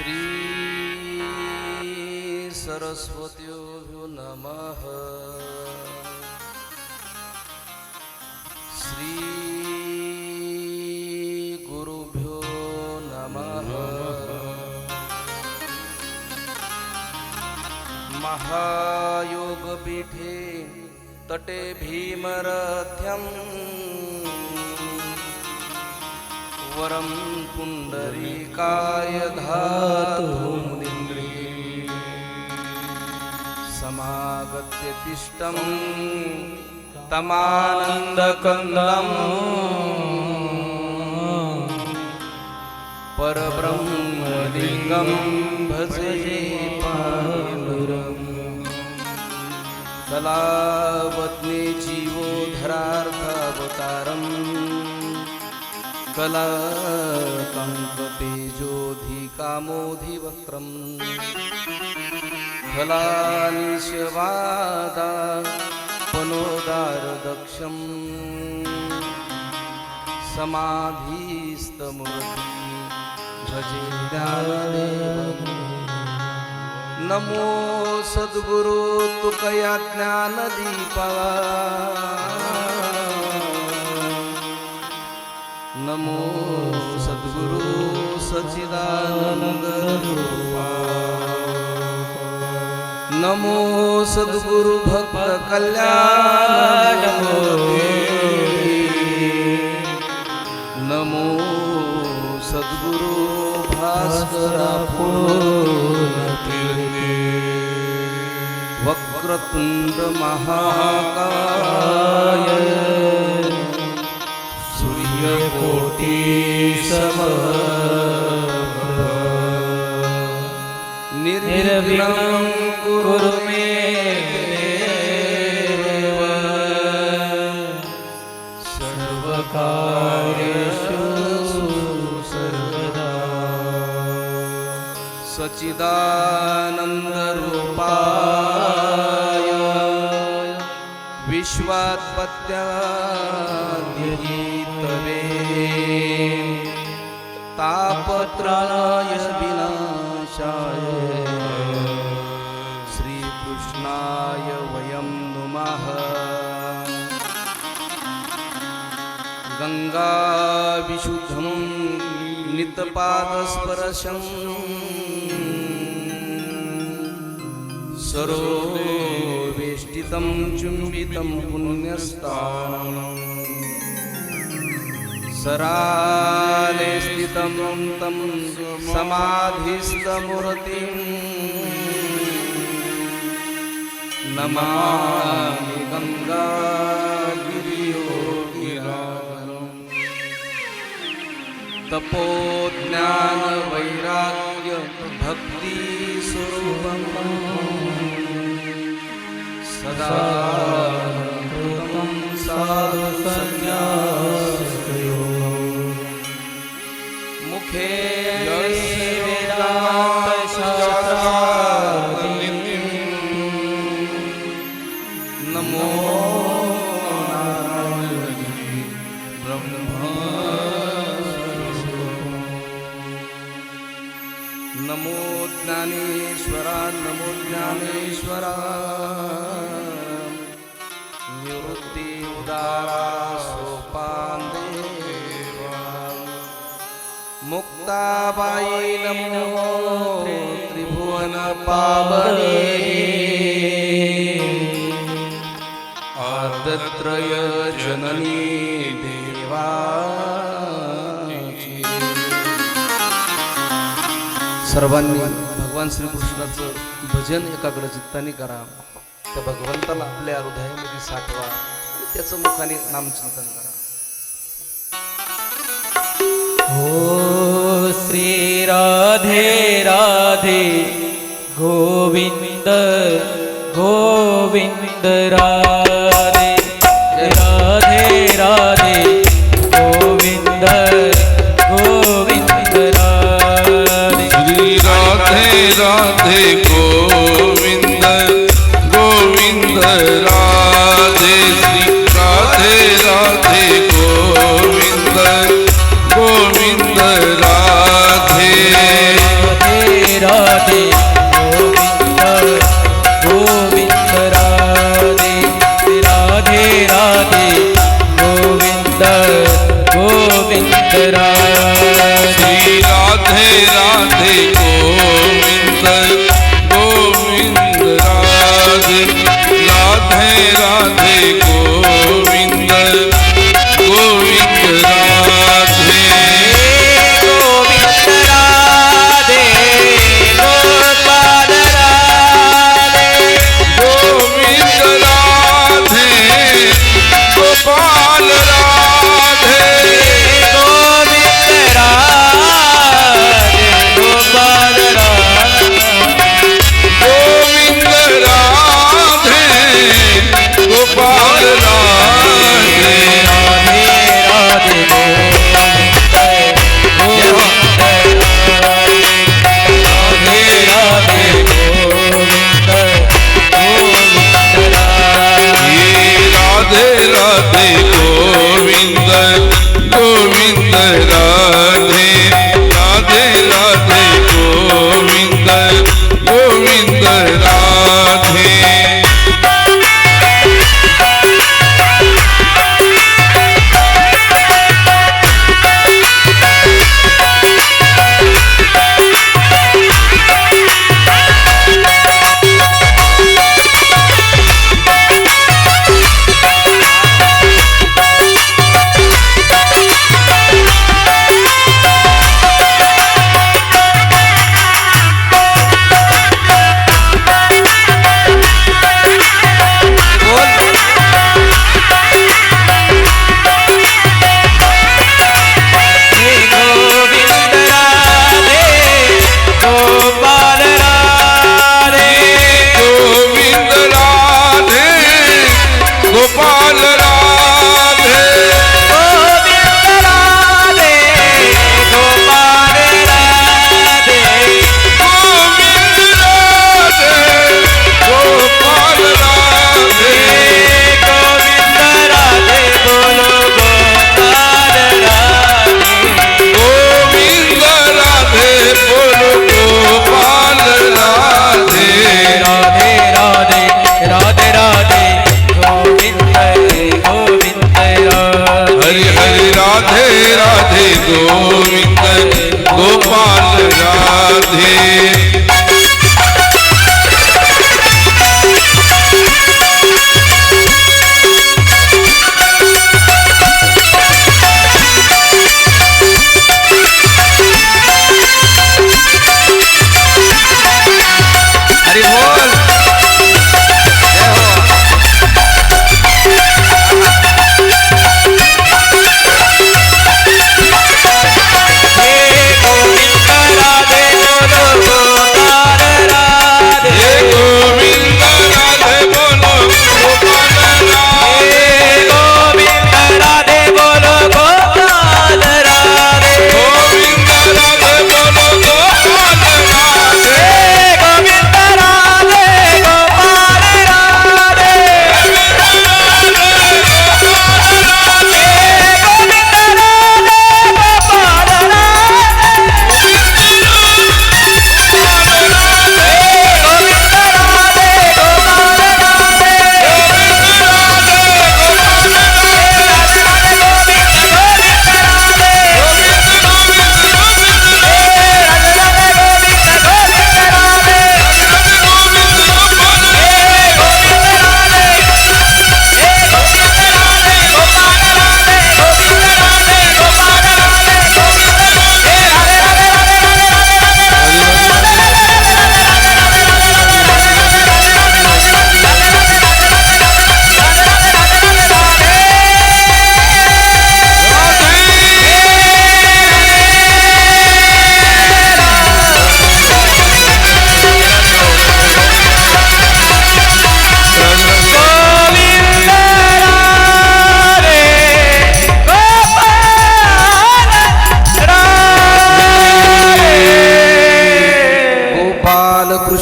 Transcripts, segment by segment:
श्री सरस्वत्यो नमः। श्री गुरुभ्यो नमः। महायोगपीठे तटे भीमरथ्यं वरं पुंडरीकाय धातुमुनिन्द्रे समागत्य तिष्ठं तमानन्दकन्दं परब्रह्मलिङ्गं भजे पाण्डुरङ्गं। कलावत्ने जीवोद्धरार्थावतारम् कलाकङ्कतेजोधिकामोधिवक्त्रं फलानिशवादापनोदारदक्षं समाधिस्तमूर्ति भजे ज्ञानदेवं। नमो सद्गुरु तुकया ज्ञानदीपा, नमो सद्गुरु सच्चिदानंद रूपा, नमो सद्गुरु भक्त कल्याण मूर्ति, नमो सद्गुरु भास्कर पूर्णकीर्ति। वक्रतुंड महाकाय कोटि समप्रभ निर्विघ्नं कुरु मे देव, सर्वकार्येषु सर्वदा। सच्चिदानन्दरूपाय विश्वात्पत्त्यादिहेतवे तापत्रय विनाशाय श्रीकृष्णाय वयं नुमः। गंगा विशुद्धं नितपादस्पर्शं सरोवेष्टितं चुम्बितं पुण्यस्थानं सराले स्थितं तं समाधिस्थमूर्तिं नमामि गंगागिरियोगिराजनं। तपोज्ञानवैराग्य भक्ति स्वरूपं सदा साधु संन्यासयोगं। मुखे वेदान्तशास्त्रादिं नमो नारायणाय ब्रह्मा नमो ज्ञानेश्वरा, नमो ज्ञानेश्वरा। निवृत्ति उदारा सोपान देवा, मुक्ताबाई नमो त्रिभुवन पावनी, आर्तत्रय जननी देवा। सर्वांनी भगवान श्रीकृष्णाचं भजन एकाग्र चित्ताने करा. त्या भगवंताला आपल्या हृदयामध्ये साठवा, त्याचं मुखाने नामचिंतन करा. ओ श्री राधे राधे गोविंद गोविंद राधे राधे राधे गोविंद गोविंद राधे। श्री राधे राधे गोविंद गोविंद राधे। श्री राधे राधे गोविंद गोविंद राधे।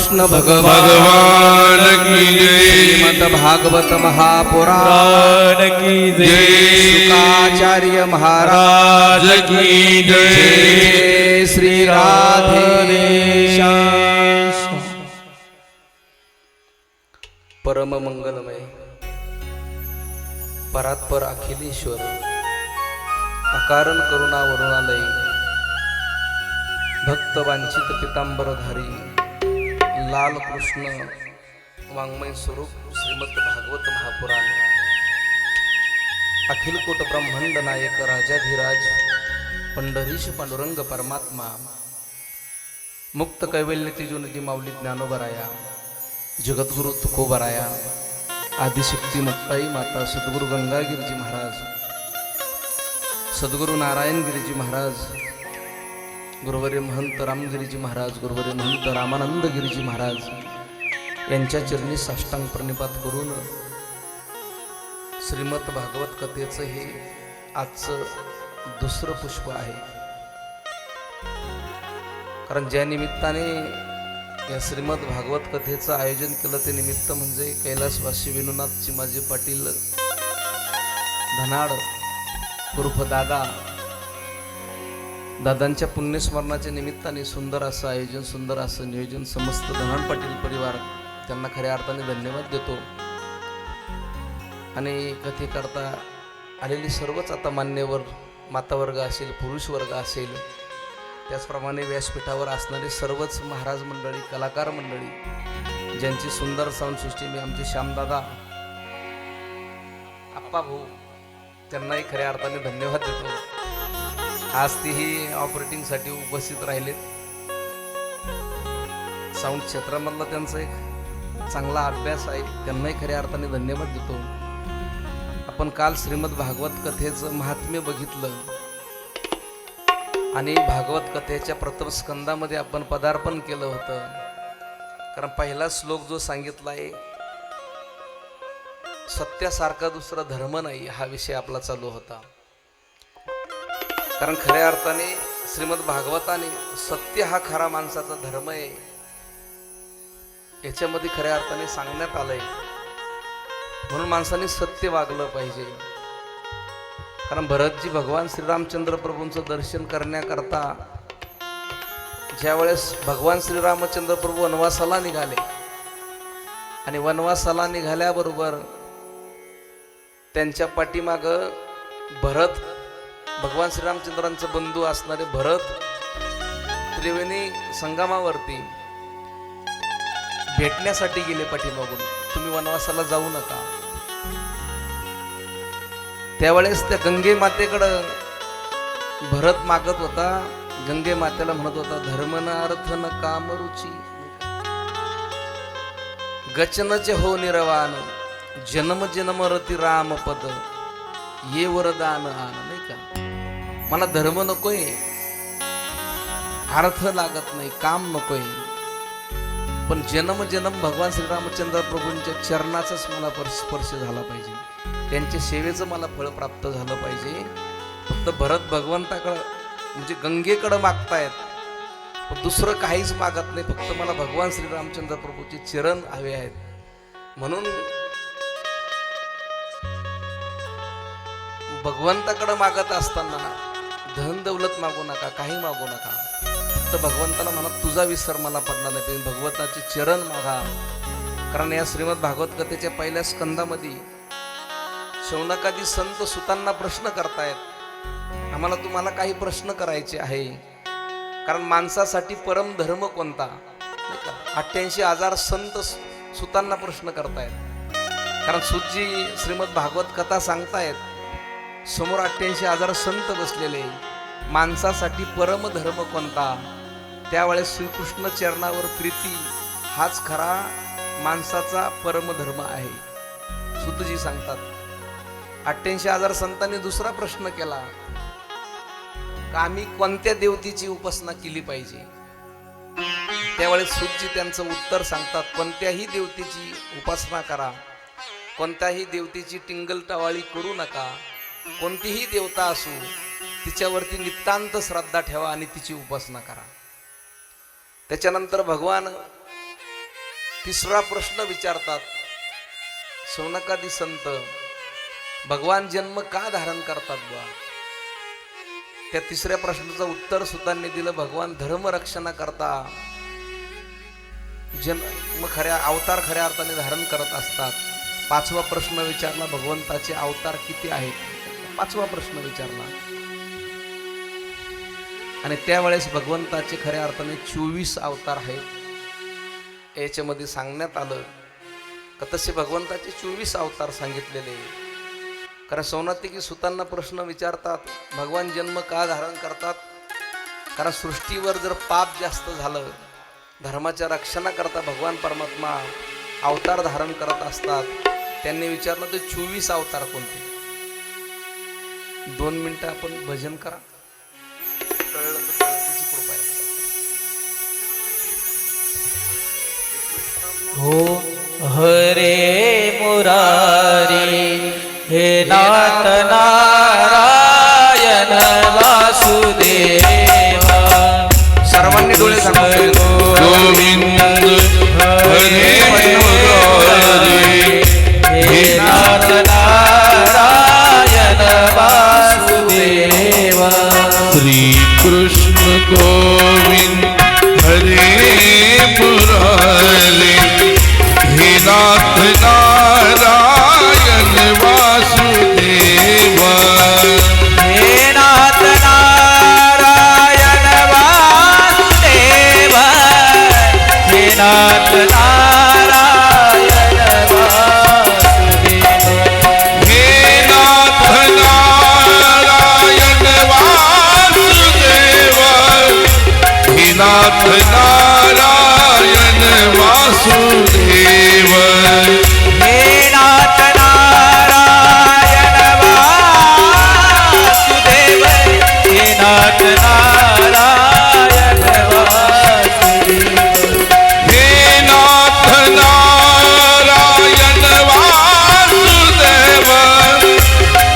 कृष्ण भगवान भगवान की जय श्रीमद भागवत महापुराण पुराण की जय शुकाचार्य महाराज राज की जय जय श्री राधे परम मंगलमय परात्पर अखिलेश्वर अकारण करुणा वरुणालय भक्त वांछित पितांबरधारी लाल कृष्ण वाङ्मय स्वरूप श्रीमद भागवत महापुराण अखिल कोट ब्रह्मांड नायक राजाधिराज पंढरीश पांडुरंग परमात्मा मुक्त कैवल्य तिजुनती माऊली ज्ञानोबराया जगद्गुरु तुकोबराया आदिशक्ती मत्ताई माता सद्गुरु गंगागिरीजी महाराज सद्गुरु नारायण गिरीजी महाराज गुरुवर्य महंत रामगिरीजी महाराज गुरुवर्य महंत रामानंद गिरीजी महाराज यांच्या चरणी साष्टांग प्रणिपात करून श्रीमद भागवत कथेचं हे आजचं दुसरं पुष्प आहे. कारण ज्या निमित्ताने या श्रीमद भागवत कथेचं आयोजन केलं ते निमित्त म्हणजे कैलासवासी विनोनाथ चिमाजी पाटील धनाड उर्फ दादांच्या पुण्यस्मरणाच्या निमित्ताने सुंदर असं आयोजन सुंदर असं नियोजन समस्त धनाड पाटील परिवार त्यांना खऱ्या अर्थाने धन्यवाद देतो. आणि कथेकरता आलेली सर्वच आता मान्यवर मातावर्ग असेल पुरुष वर्ग असेल त्याचप्रमाणे व्यासपीठावर असणारे सर्वच महाराज मंडळी कलाकार मंडळी ज्यांची सुंदर साऊंड सिस्टीम आहे आमचे श्यामदादा आप्पा भाऊ त्यांनाही खऱ्या अर्थाने धन्यवाद देतो. आज तेही ऑपरेटिंगसाठी उपस्थित राहिलेत. साऊंड क्षेत्रामधला त्यांचा एक चांगला अभ्यास आहे त्यांनाही खऱ्या अर्थाने धन्यवाद देतो. आपण काल श्रीमद भागवत कथेचं महात्म्य बघितलं आणि भागवत कथेच्या प्रथम स्कंदामध्ये आपण पदार्पण केलं होतं. कारण पहिला श्लोक जो सांगितला आहे सत्यासारखा दुसरा धर्म नाही हा विषय आपला चालू होता. कारण खऱ्या अर्थाने श्रीमद भागवताने सत्य हा खरा माणसाचा धर्म आहे याच्यामध्ये खऱ्या अर्थाने सांगण्यात आलंय. म्हणून माणसाने सत्य वागलं पाहिजे. कारण भरतजी भगवान श्रीरामचंद्र प्रभूंचं दर्शन करण्याकरता ज्या वेळेस भगवान श्रीरामचंद्र प्रभू वनवासाला निघाले आणि वनवासाला निघाल्याबरोबर त्यांच्या पाठीमाग भरत भगवान श्रीरामचंद्रांचे बंधू असणारे भरत त्रिवेणी संगमावरती भेटण्यासाठी गेले पाठीमागून. तुम्ही वनवासाला जाऊ नका. त्यावेळेस त्या गंगे मातेकडं भरत मागत होता. गंगे मातेला म्हणत होता धर्म न अर्थ न काम रुची गचनचे हो निर्वाण जन्म जन्म रती राम पद ये वरदान आन. नाही का मला धर्म नकोय अर्थ लागत नाही काम नकोय पण जन्म जन्म भगवान श्रीरामचंद्र प्रभूंच्या चरणाचाच मला स्पर्श झाला पाहिजे. त्यांच्या सेवेचं मला फळ प्राप्त झालं पाहिजे. फक्त भरत भगवंताकडं म्हणजे गंगेकडं मागतायत पण दुसरं काहीच मागत नाही. फक्त मला भगवान श्रीरामचंद्र प्रभूचे चरण हवे आहेत. म्हणून भगवंताकडं मागत असताना धन दौलत मागू नका काही मागू नका. फक्त भगवंताला म्हणा तुझा विसर मला पडला नाही पाहिजे. भगवंताचे चरण मागा. कारण या श्रीमद भागवत कथेच्या पहिल्या स्कंदामध्ये शौनकादी संत सुतांना प्रश्न करतायत आम्हाला तुम्हाला काही प्रश्न करायचे आहे. कारण माणसासाठी परम धर्म कोणता 88,000 संत सुतांना प्रश्न करतायत. कारण सुतजी श्रीमद भागवत कथा सांगतायत समोर 88,000 संत बसलेले माणसासाठी परम धर्म कोणता. त्यावेळेस श्रीकृष्ण चरणावर प्रीती हाच खरा माणसाचा परम धर्म आहे. सुतजी सांगतात. 88,000 संतांनी दुसरा प्रश्न केला का आम्ही कोणत्या देवतेची उपासना केली पाहिजे. त्यावेळेस सुतजी त्यांचं उत्तर सांगतात कोणत्याही देवतेची उपासना करा. कोणत्याही देवतेची टिंगल टवाळी करू नका. कोणतीही देवता असो तिच्यावरती नितांत श्रद्धा ठेवा आणि तिची उपासना करा. त्याच्यानंतर भगवान तिसरा प्रश्न विचारतात, शौनकादी संत, भगवान जन्म का धारण करतात बुवा? त्या तिसऱ्या प्रश्नाचं उत्तर सुतांनी दिलं, भगवान धर्म रक्षणा करता जन्म खऱ्या अवतार खऱ्या अर्थाने धारण करत असतात. पाचवा प्रश्न विचारला, भगवंताचे अवतार किती आहेत? पाचवा प्रश्न विचारला आणि त्यावेळेस भगवंताचे खऱ्या अर्थाने 24 अवतार आहेत. याच्यामध्ये सांगण्यात आलं का तसे भगवंताचे 24 अवतार सांगितलेले. कारण सौनातिकी सुतांना प्रश्न विचारतात, भगवान जन्म का धारण करतात? कारण सृष्टीवर जर पाप जास्त झालं, धर्माच्या रक्षणाकरता भगवान परमात्मा अवतार धारण करत असतात. त्यांनी विचारलं ते 24 अवतार कोणते? 2 मिनिटं आपण भजन करा, कळलं तर त्याची कृपा आहे. हो हरे मुरारी हे नाथ नारायण वासुदेवा. सर्वांनी डोळे झाकून गोविंद हरे मुरारी हे नाथ नारायण वासुदेवा. श्री कृष्ण गोविंद हरे मुरारी हे नाथ नारायण वासुदेवा. हे नाथ नारायण वासुदेवा. हे नाथ नारायण वासुदेवा. हे नाथ नारायण वासुदेवा. हे नाथ नारायण वासुदेवा. हे नाथ नारायण वासुदेव. हे नाथ नारायण वासुदेव. हे नाथ नारायण वासुदेवा.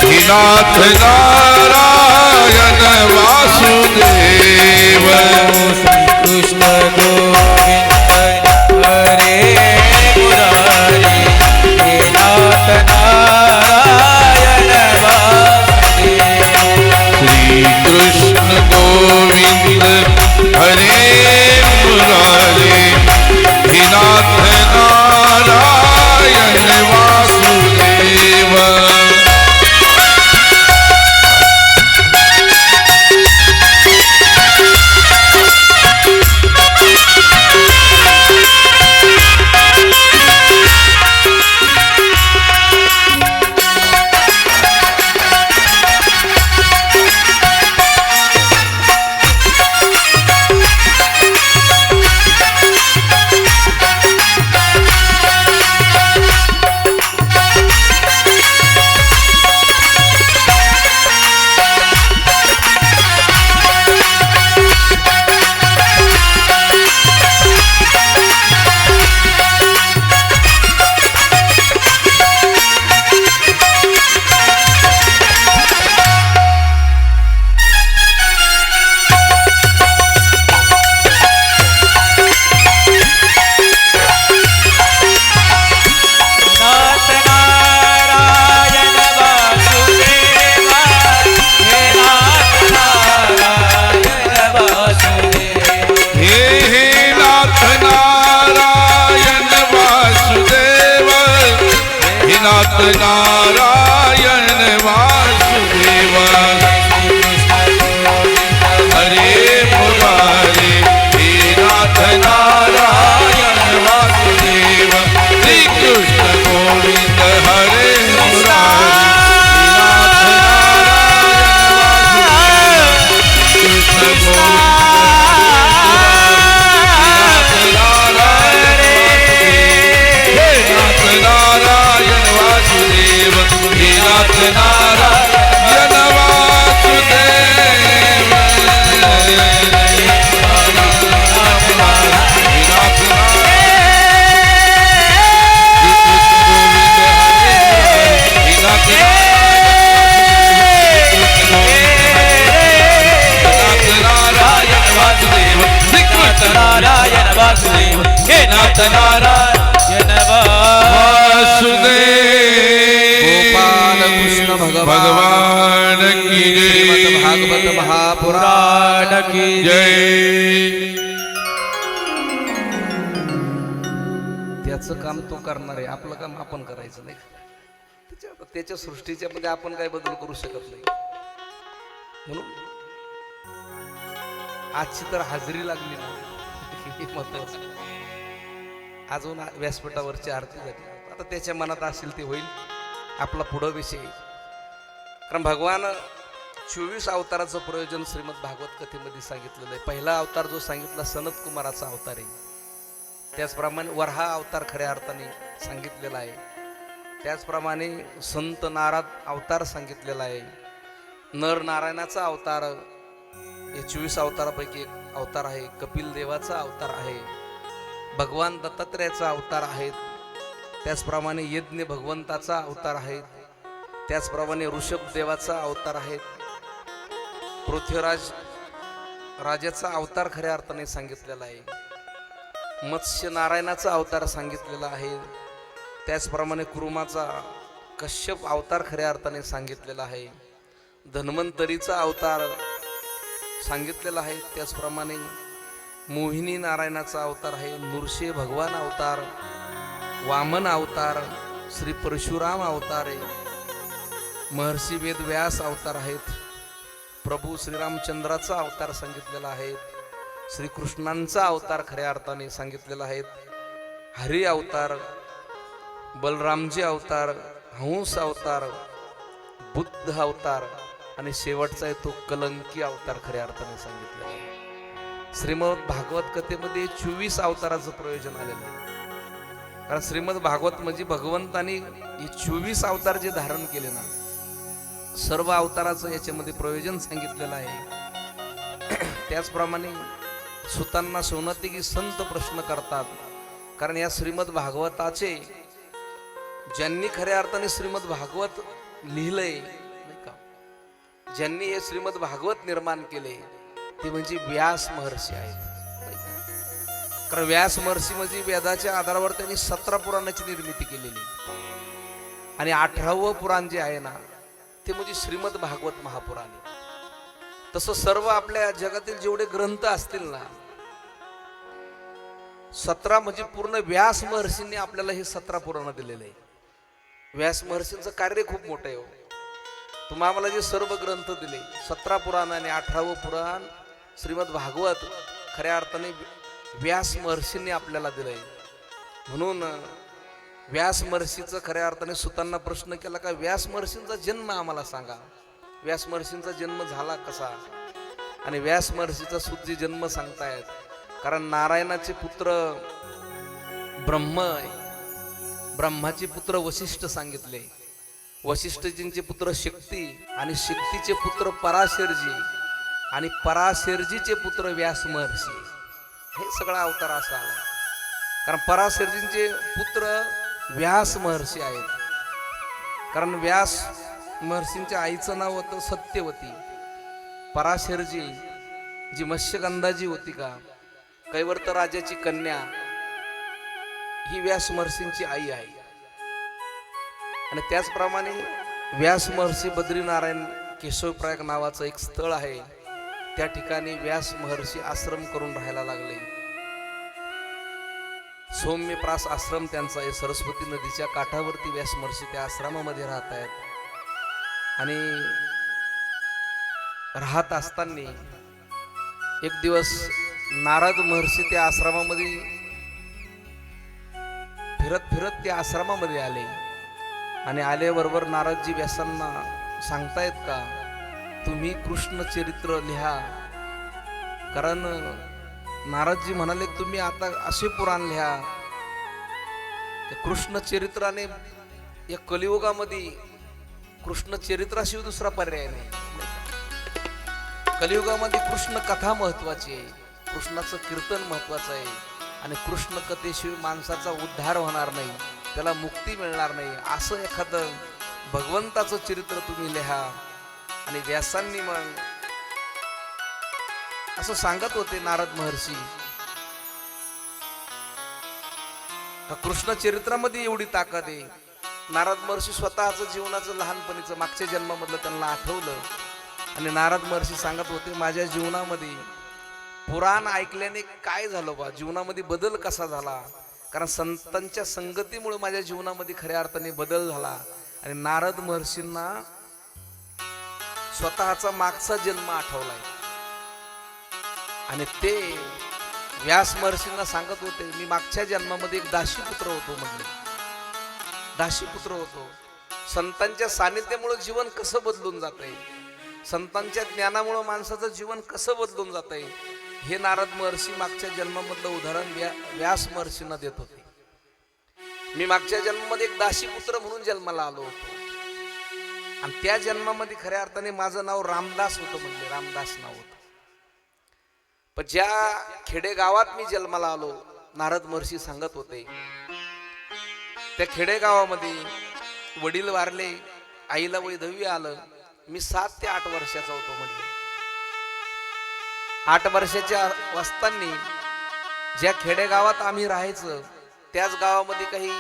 हे नाथ नारायण वासुदेवा. कृष्ण गोविंद हरे मुरारी हे नाथ नारायण वासुदेव. श्री कृष्ण गोविंद हरे मुरारी हे नाथ नारायण वासुदेवा. नाथ नारायण वासुदेवा. हे नाथ नारायण वासुदेवा. हे नाथ नारायण वासुदेवा. हे नाथ नारायण वासुदेवा. हरे मुरारी हे नाथ नारायण वासुदेवा. श्री कृष्ण गोविंद हरे मुरारी हे नाथ नारायण वासुदेव. हे नाथ नारायण वासुदेव. नारायण वासुदेव. हे नाथ नारायण पुराण की जय. त्याचं काम तो करणार आहे, आपलं काम आपण करायचं नाही. त्याच्या सृष्टीच्या मध्ये आपण काय बदल करू शकत नाही. म्हणून आजची तर हाजरी लागली ना, हे महत्वाचं. अजून व्यासपीठावरची आरती झाली, आता त्याच्या मनात असेल ते होईल. आपला पुढं विषय, कारण भगवान 24 अवताराचं प्रयोजन श्रीमद भागवत कथेमध्ये सांगितलेलं आहे. पहिला अवतार जो सांगितला सनत कुमाराचा अवतार आहे. त्याचप्रमाणे वराह अवतार खऱ्या अर्थाने सांगितलेला आहे. त्याचप्रमाणे संत नारद अवतार सांगितलेला आहे. नर नारायणाचा अवतार हे 24 अवतारापैकी एक अवतार आहे. कपिल देवाचा अवतार आहे. भगवान दत्तात्रेयाचा अवतार आहेत. त्याचप्रमाणे यज्ञ भगवंताचा अवतार आहे. त्याचप्रमाणे ऋषभ देवाचा अवतार आहे. पृथ्वीराज राजाचा अवतार खऱ्या अर्थाने सांगितलेला आहे. मत्स्य नारायणाचा अवतार सांगितलेला आहे. त्याचप्रमाणे कुरुमाचा कश्यप अवतार खऱ्या अर्थाने सांगितलेला आहे. धन्वंतरीचा अवतार सांगितलेला आहे. त्याचप्रमाणे मोहिनी नारायणाचा अवतार आहे. नृसिंह भगवान अवतार, वामन अवतार, श्री परशुराम अवतार आहे. महर्षी वेदव्यास अवतार आहेत. प्रभू श्रीरामचंद्राचा अवतार सांगितलेला आहे. श्रीकृष्णांचा अवतार खऱ्या अर्थाने सांगितलेला आहे. हरी अवतार, बलरामजी अवतार, हंस अवतार, बुद्ध अवतार आणि शेवटचा आहे तो कलंकी अवतार खऱ्या अर्थाने सांगितलेला आहे. श्रीमद भागवत कथेमध्ये 24 अवताराचं प्रयोजन आलेलं आहे. कारण श्रीमद भागवत म्हणजे भगवंतानी हे 24 अवतार जे धारण केले ना, सर्व अवताराचं याच्यामध्ये प्रयोजन सांगितलेलं आहे. त्याचप्रमाणे सुतांना सोनतिकी संत प्रश्न करतात, कारण या श्रीमद भागवताचे ज्यांनी खऱ्या अर्थाने श्रीमद भागवत लिहिलंय नाही का, ज्यांनी हे श्रीमद भागवत निर्माण केले ते म्हणजे व्यास महर्षी आहेत. कारण व्यास महर्षी म्हणजे वेदाच्या आधारावर त्यांनी 17 पुराणाची निर्मिती केलेली आणि 18वं पुराण जे आहे ना ते म्हणजे श्रीमद भागवत महापुराण. तसं सर्व आपल्या जगातील जेवढे ग्रंथ असतील ना 17 म्हणजे पूर्ण व्यास महर्षींनी आपल्याला हे 17 पुराण दिलेले आहे. व्यास महर्षींचं कार्य खूप मोठं आहे. तुम्हाला जे सर्व ग्रंथ दिले 17 पुराण आणि 18वं पुराण श्रीमद भागवत खऱ्या अर्थाने व्यास महर्षींनी आपल्याला दिलंय. म्हणून व्यास महर्षीचं खऱ्या अर्थाने सुतांना प्रश्न केला का व्यास महर्षींचा जन्म आम्हाला सांगा. व्यास महर्षींचा जन्म झाला कसा, आणि व्यास महर्षीचा सुद्धा जन्म सांगतायत. कारण नारायणाचे पुत्र ब्रह्म, ब्रह्माचे पुत्र वशिष्ठ सांगितले, वशिष्ठजींचे पुत्र शक्ती, आणि शक्तीचे पुत्र पराशरजी, आणि पराशरजीचे पुत्र व्यास महर्षी. हे सगळा अवतार असा आला. कारण पराशरजींचे पुत्र व्यास महर्षी आहेत. कारण व्यास महर्षींच्या आईचं नाव होतं सत्यवती. पराशरजी जी मत्स्यगंधाजी होती का, कैवर्त राजाची कन्या, ही व्यास महर्षींची आई आहे. आणि त्याचप्रमाणे व्यास महर्षी बद्रीनारायण केशवप्रयाग नावाचं एक स्थळ आहे. त्या ठिकाणी व्यास महर्षी आश्रम करून राहायला लागले. सौम्यप्रास आश्रम त्यांचा आहे. सरस्वती नदीच्या काठावरती व्यास महर्षी त्या आश्रमामध्ये राहत आहेत. आणि राहत असताना एक दिवस नारद महर्षी त्या आश्रमामध्ये फिरत फिरत त्या आश्रमामध्ये आले. आणि आल्याबरोबर नारदजी व्यासांना सांगतायत का तुम्ही कृष्ण चरित्र लिहा. कारण नारदजी म्हणाले तुम्ही आता असे पुराण लिहा, कृष्ण चरित्राने या कलियुगामध्ये कृष्ण चरित्राशिवाय दुसरा पर्याय नाही. कलियुगामध्ये कृष्ण कथा महत्वाची आहे, कृष्णाचं कीर्तन महत्वाचं आहे. आणि कृष्ण कथेशिवाय माणसाचा उद्धार होणार नाही, त्याला मुक्ती मिळणार नाही. असं एखादं भगवंताचं चरित्र तुम्ही लिहा. आणि व्यासांनी मग असं सांगत होते नारद महर्षी का कृष्ण चरित्रामध्ये एवढी ताकद आहे. नारद महर्षी स्वतःचं जीवनाचं लहानपणीचं मागच्या जन्मामधलं त्यांना आठवलं. आणि नारद महर्षी सांगत होते माझ्या जीवनामध्ये पुराण ऐकल्याने काय झालं बा, जीवनामध्ये बदल कसा झाला. कारण संतांच्या संगतीमुळे माझ्या जीवनामध्ये खऱ्या अर्थाने बदल झाला. आणि नारद महर्षींना स्वतःचा मागचा जन्म आठवलाय आणि ते व्यास महर्षींना सांगत होते मी मागच्या जन्मामध्ये एक दासीपुत्र होतो म्हणले, दासीपुत्र होतो. संतांच्या सानिध्यामुळे जीवन कसं बदलून जातंय, संतांच्या ज्ञानामुळे माणसाचं जीवन कसं बदलून जातंय हे नारद महर्षी मागच्या जन्मामधलं उदाहरण व्यास महर्षींना देत होते. मी मागच्या जन्मामध्ये एक दासीपुत्र म्हणून जन्माला आलो होतो आणि त्या जन्मामध्ये खऱ्या अर्थाने माझं नाव रामदास होतं म्हणले, रामदास नाव होतं. पण ज्या खेडेगावात मी जन्माला आलो नारद महर्षी सांगत होते त्या खेडेगावामध्ये वडील वारले, आईला वैधव्य आलं. मी 7 ते 8 वर्षाचा होतो म्हणले. 8 वर्षाच्या असताना ज्या खेडेगावात आम्ही राहायचं त्याच गावामध्ये काही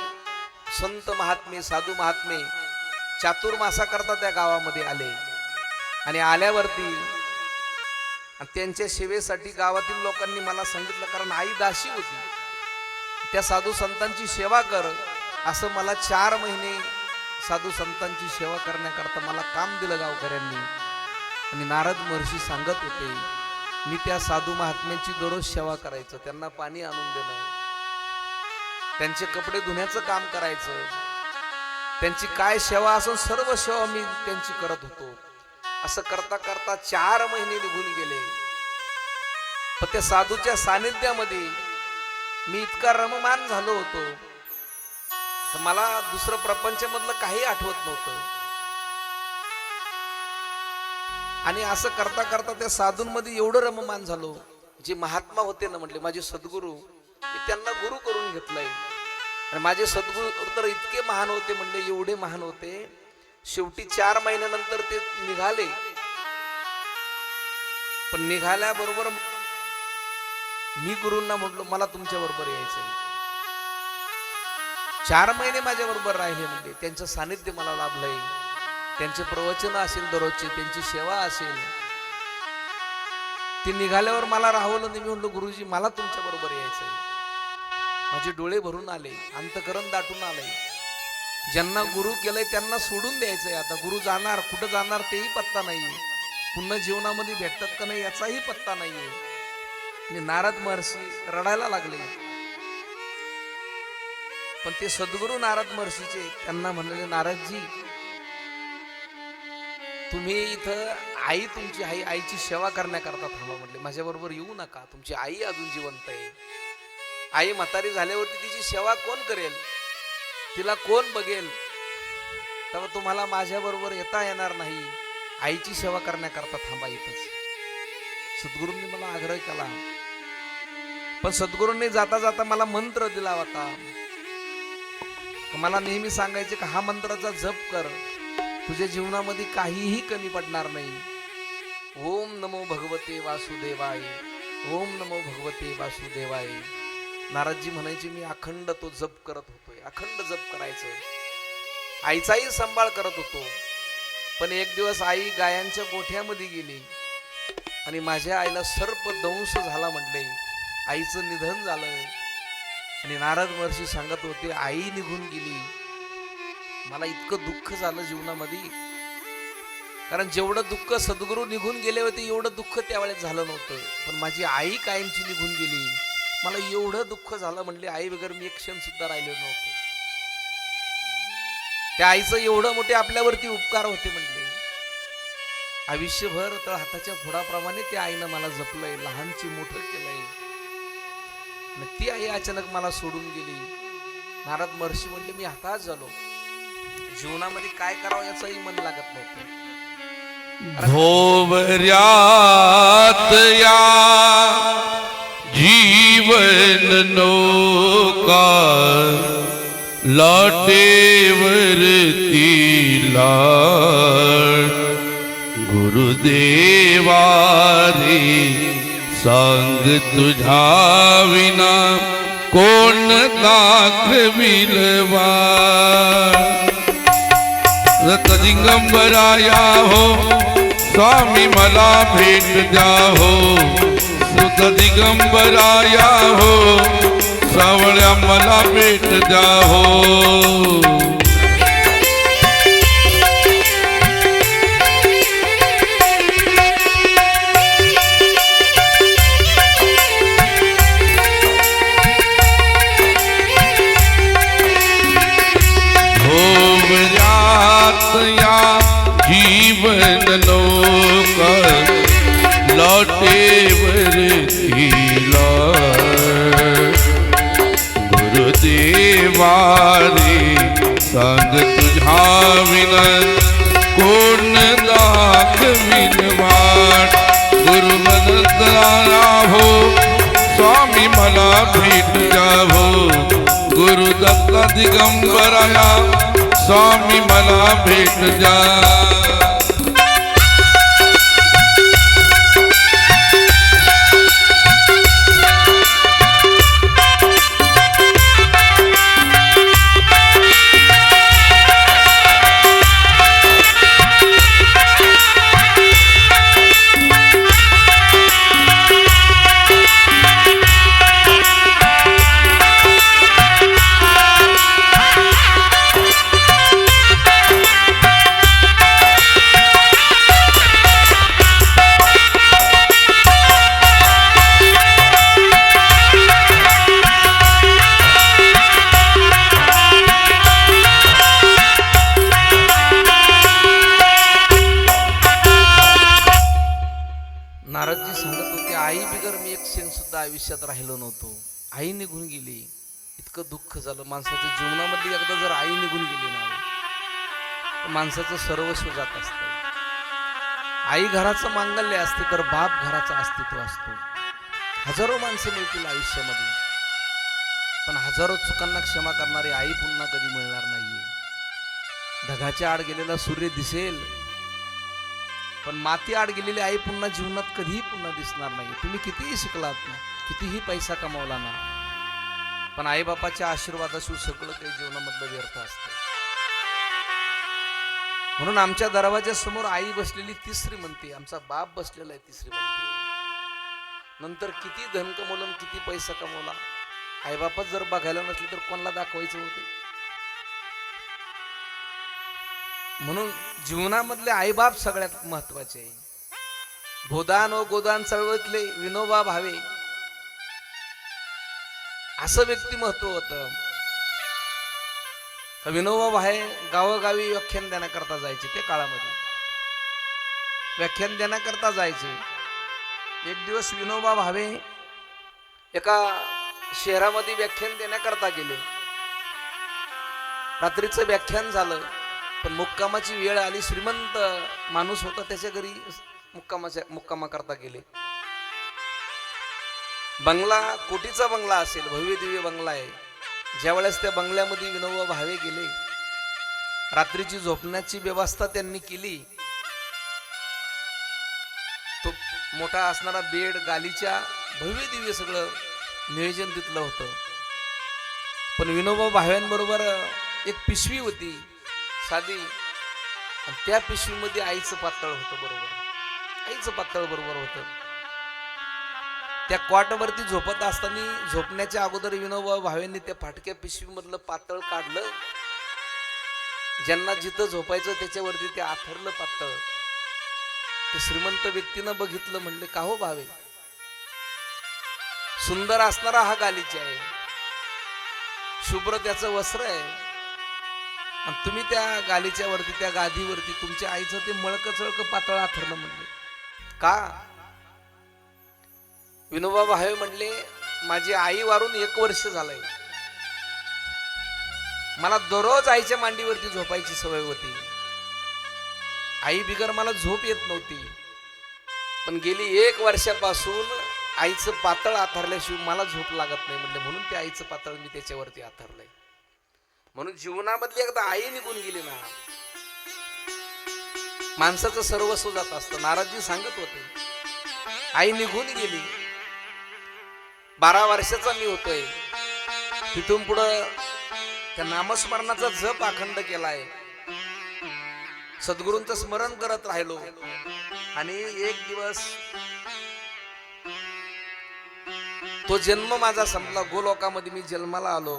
संत महात्मे, साधू महात्मे चातुर्मासा करता त्या गावामध्ये आले आणि आल्यावरती त्यांच्या सेवेसाठी गावातील लोकांनी मला सांगितलं, कारण आई दासी होती, त्या साधू संतांची सेवा कर असं मला 4 महिने साधू संतांची सेवा करण्याकरता मला काम दिलं गावकऱ्यांनी. आणि नारद महर्षी सांगत होते मी त्या साधू महात्म्यांची दररोज सेवा करायचं, त्यांना पाणी आणून देणं, त्यांचे कपडे धुण्याचं काम करायचं, त्यांची काय सेवा असून सर्व सेवा मी त्यांची करत होतो. असं करता करता 4 महिने निघून गेले. पण त्या साधूच्या सानिध्यामध्ये मी इतका रममान झालो होतो तर मला दुसरं प्रपंचामधलं काही आठवत नव्हतं. आणि असं करता करता त्या साधूंमध्ये एवढं रममान झालो, जे महात्मा होते ना म्हटले माझे सद्गुरू, मी त्यांना गुरु करून घेतलंय. आणि माझे सद्गुरू तर इतके महान होते म्हणले, एवढे महान होते, शेवटी 4 महिन्यानंतर ते निघाले. पण निघाल्याबरोबर मी गुरूंना म्हटलो मला तुमच्या बरोबर यायचंय. 4 महिने माझ्या बरोबर राहिले म्हणजे त्यांचं सानिध्य मला लाभलंय, त्यांचे प्रवचन असेल दररोजचे, त्यांची सेवा असेल. ते निघाल्यावर मला राहवलं नाही. मी म्हणलो गुरुजी मला तुमच्या बरोबर यायचंय. माझे डोळे भरून आले, अंतकरण दाटून आले. ज्यांना गुरु केलंय त्यांना सोडून द्यायचंय. आता गुरु जाणार, कुठं जाणार तेही पत्ता नाहीये, पुन्हा जीवनामध्ये भेटतात का नाही याचाही पत्ता नाहीये. आणि नारद महर्षी रडायला लागले. पण ते सद्गुरू नारद महर्षीचे त्यांना म्हणले नारदजी तुम्ही इथं आई, तुमची आई, आईची सेवा करण्याकरता थांबा म्हटले, माझ्या बरोबर येऊ नका. तुमची आई अजून जिवंत आहे. आई म्हातारी झाल्यावरती तिची सेवा कोण करेल, तिला कोण बघेल, तेव्हा तुम्हाला माझ्या बरोबर येता येणार नाही. आईची सेवा करण्याकरता थांबा इथंच. सद्गुरूंनी मला आग्रह केला. पण सद्गुरूंनी जाता जाता मला मंत्र दिला होता. मला नेहमी सांगायचे का हा मंत्राचा जप कर, तुझ्या जीवनामध्ये काहीही कमी पडणार नाही. ओम नमो भगवते वासुदेवाय, ओम नमो भगवते वासुदेवाय. नारदजी म्हणायचे मी अखंड तो जप करत होतोय, अखंड जप करायचं. आईचाही सांभाळ करत होतो. पण एक दिवस आई गायांच्या गोठ्यामध्ये गेली आणि माझ्या आईला सर्प दंश झाला म्हटले, आईचं निधन झालं. आणि नारद महर्षी सांगत होते आई निघून गेली. मला इतकं दुःख झालं जीवनामध्ये, कारण जेवढं दुःख सद्गुरू निघून गेले होते एवढं दुःख त्यावेळेस झालं नव्हतं. पण माझी आई कायमची निघून गेली, मला एवढं दुःख झालं म्हणले आई वगैरे मी एक क्षण सुद्धा राहिलो नव्हतो. त्या आईचं एवढं मोठे आपल्यावरती उपकार होते म्हणले. आयुष्यभर तर हाताच्या फोडाप्रमाणे त्या आईनं मला जपलंय, लहानची मोठं केलंय. आणि ती आई अचानक मला सोडून गेली. नारद महर्षी म्हणले मी हताश झालो, जीवनामध्ये काय करावं याचंही मन लागत नव्हतं. भोवऱ्यात या जीवन नौका लाटेवरती लाट गुरुदेवा रे सांग तुझ्या विना कोण दाखविलवा. रत दिगंबराया हो स्वामी मला भेट द्या हो, सुत दिगंबराया हो, सावळ्या मला भेट द्या हो. या जीवन लोक लौटेवरती गुरुदेवा रे सांग तुझ्या विना कोण दाखविन वाट. गुरु मनंतराया हो, स्वामी मला भेट द्या हो, गुरु दत्त दिगंबराया स्वामी मला भेट द्या. नारदजी सांगत होते, आई बिगर मी एक क्षण सुद्धा आयुष्यात राहिलो नव्हतो. आई निघून गेली, इतकं दुःख झालं. माणसाच्या जीवनामध्ये एकदा जर आई निघून गेली ना, तर माणसाचं सर्वस्व जात असतं. आई घराचं मांगल्य असते तर बाप घराचं अस्तित्व असतो. हजारो माणसं मिळतील आयुष्यामध्ये, पण हजारो चुकांना क्षमा करणारी आई पुन्हा कधी मिळणार नाहीये. ढगाच्या आड गेलेला सूर्य दिसेल, पण माती आड गेलेली आई पुन्हा जीवनात कधीही पुन्हा दिसणार नाही. तुम्ही कितीही शिकलात ना, कितीही पैसा कमावला ना, पण आई बापाच्या आशीर्वादाशिवाय सगळं काही जीवनामधलं व्यर्थ असतं. म्हणून आमच्या दरवाजा समोर आई बसलेली ती श्रीमंती, आमचा बाप बसलेला आहे ती श्रीमंती. नंतर किती धन कमवलं, किती पैसा कमवला, आई बापाच जर बघायला नसले तर कोणाला दाखवायचं होते. म्हणून जीवनामधले आईबाप सगळ्यात महत्वाचे आहे. भोदान व गोदान चळवळीतले विनोबा भावे असं व्यक्तिमत्व होतं. विनोबा भावे गावोगावी व्याख्यान देण्याकरता जायचे. त्या काळामध्ये व्याख्यान देण्याकरता जायचे. एक दिवस विनोबा भावे एका शहरामध्ये व्याख्यान देण्याकरता गेले. रात्रीचं व्याख्यान झालं, पण मुक्कामाची वेळ आली. श्रीमंत माणूस होता, त्याच्या घरी मुक्कामा करता गेले. बंगला कोटीचा बंगला असेल, भव्य दिव्य बंगला आहे. ज्यावेळेस त्या बंगल्यामध्ये विनोबा भावे गेले, रात्रीची झोपण्याची व्यवस्था त्यांनी केली. तो मोठा असणारा बेड, गालीच्या भव्य दिव्य सगळं नियोजन तिथलं होतं. पण विनोबा भाव्यांबरोबर एक पिशवी होती साधी, आणि त्या पिशवीमध्ये आईचं पातळ होतं. बरोबर आईचं पातळ बरोबर होतं. त्या क्वाटवरती झोपत असताना झोपण्याच्या अगोदर विनोबा भावेंनी त्या फाटक्या पिशवीमधलं पातळ काढलं. ज्यांना जिथं झोपायचं त्याच्यावरती ते आथरलं पातळ. ते श्रीमंत व्यक्तीनं बघितलं, म्हणले, का हो भावे, सुंदर असणारा हा गालीचा आहे, शुभ्र त्याचं वस्त्र आहे, आणि तुम्ही त्या गालीच्या वरती, त्या गादीवरती तुमच्या आईचं ते मळक चळक पातळ आथरलं. म्हणले, का? विनोबा भावे म्हणले, माझी आई वारून 1 वर्ष झालंय. मला दररोज आईच्या मांडीवरती झोपायची सवय होती. आई बिगर मला झोप येत नव्हती, पण गेली 1 वर्षापासून आईचं पातळ आथरल्याशिवाय मला झोप लागत नाही. म्हणले, म्हणून ते आईचं पातळ मी त्याच्यावरती आथरलंय. म्हणून जीवनामधली एकदा आई निघून गेली ना, माणसाचं सर्वस्व जात असतं. नारदजी सांगत होते, आई निघून गेली. 12 वर्षाचा मी होतोय. तिथून पुढं त्या नामस्मरणाचा जप अखंड केलाय. सद्गुरूंचं स्मरण करत राहिलो. आणि एक दिवस तो जन्म माझा संपला. गोलोकामध्ये मी जन्माला आलो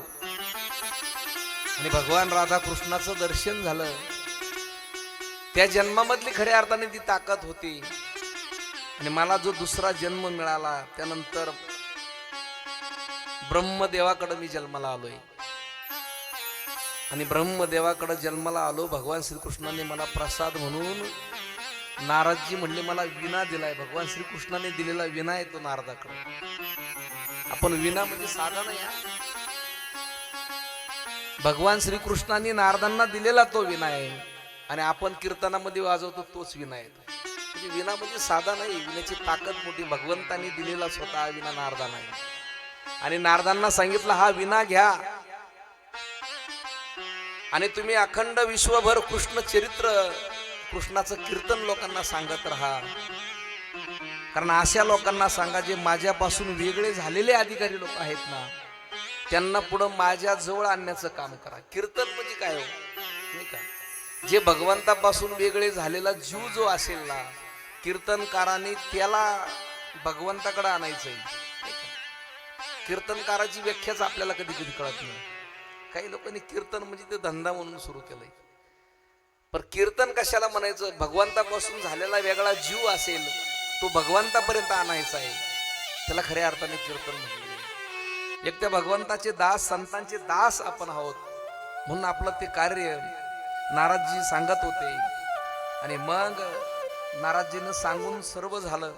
आणि भगवान राधाकृष्णाचं दर्शन झालं. त्या जन्मामधली खऱ्या अर्थाने ती ताकद होती. आणि मला जो दुसरा जन्म मिळाला त्यानंतर ब्रह्मदेवाकडे मी जन्माला आलोय. आणि ब्रह्मदेवाकडे जन्माला आलो. भगवान श्रीकृष्णाने मला प्रसाद म्हणून नारदजी म्हणले मला विना दिलाय. भगवान श्रीकृष्णाने दिलेला विना आहे तो नारदाकडे. आपण विना म्हणजे साधा नाही. भगवान श्रीकृष्णाने नारदांना दिलेला तो विना आहे आणि आपण कीर्तनामध्ये वाजवतो तोच विना आहे. म्हणजे विना म्हणजे साधा नाही. विण्याची ताकद मोठी. भगवंतांनी दिलेला स्वतः विना नारदा नाही. आणि नारदांना सांगितलं हा विना घ्या आणि तुम्ही अखंड विश्वभर कृष्ण चरित्र कृष्णाचं कीर्तन लोकांना सांगत राहा. कारण अशा लोकांना सांगा जे माझ्यापासून वेगळे झालेले अधिकारी लोक आहेत ना त्यांना पुढं माझ्या जवळ आणण्याचं काम करा. कीर्तन म्हणजे काय हो नाही का. जे भगवंतापासून वेगळे झालेला जीव जो असेल ना कीर्तनकारांनी त्याला भगवंताकडे आणायचंय. कीर्तनकाराची व्याख्याच आपल्याला कधी कधी कळत नाही. काही लोकांनी कीर्तन म्हणजे ते धंदा म्हणून सुरू केलंय. पण कीर्तन कशाला म्हणायचं. भगवंतापासून झालेला वेगळा जीव असेल तो भगवंतापर्यंत आणायचा आहे. त्याला खऱ्या अर्थाने कीर्तन म्हणजे एक त्या भगवंताचे दास संतांचे दास आपण आहोत. म्हणून आपलं ते कार्य नारदजी सांगत होते. आणि मग नारदजीनं सांगून सर्व झालं.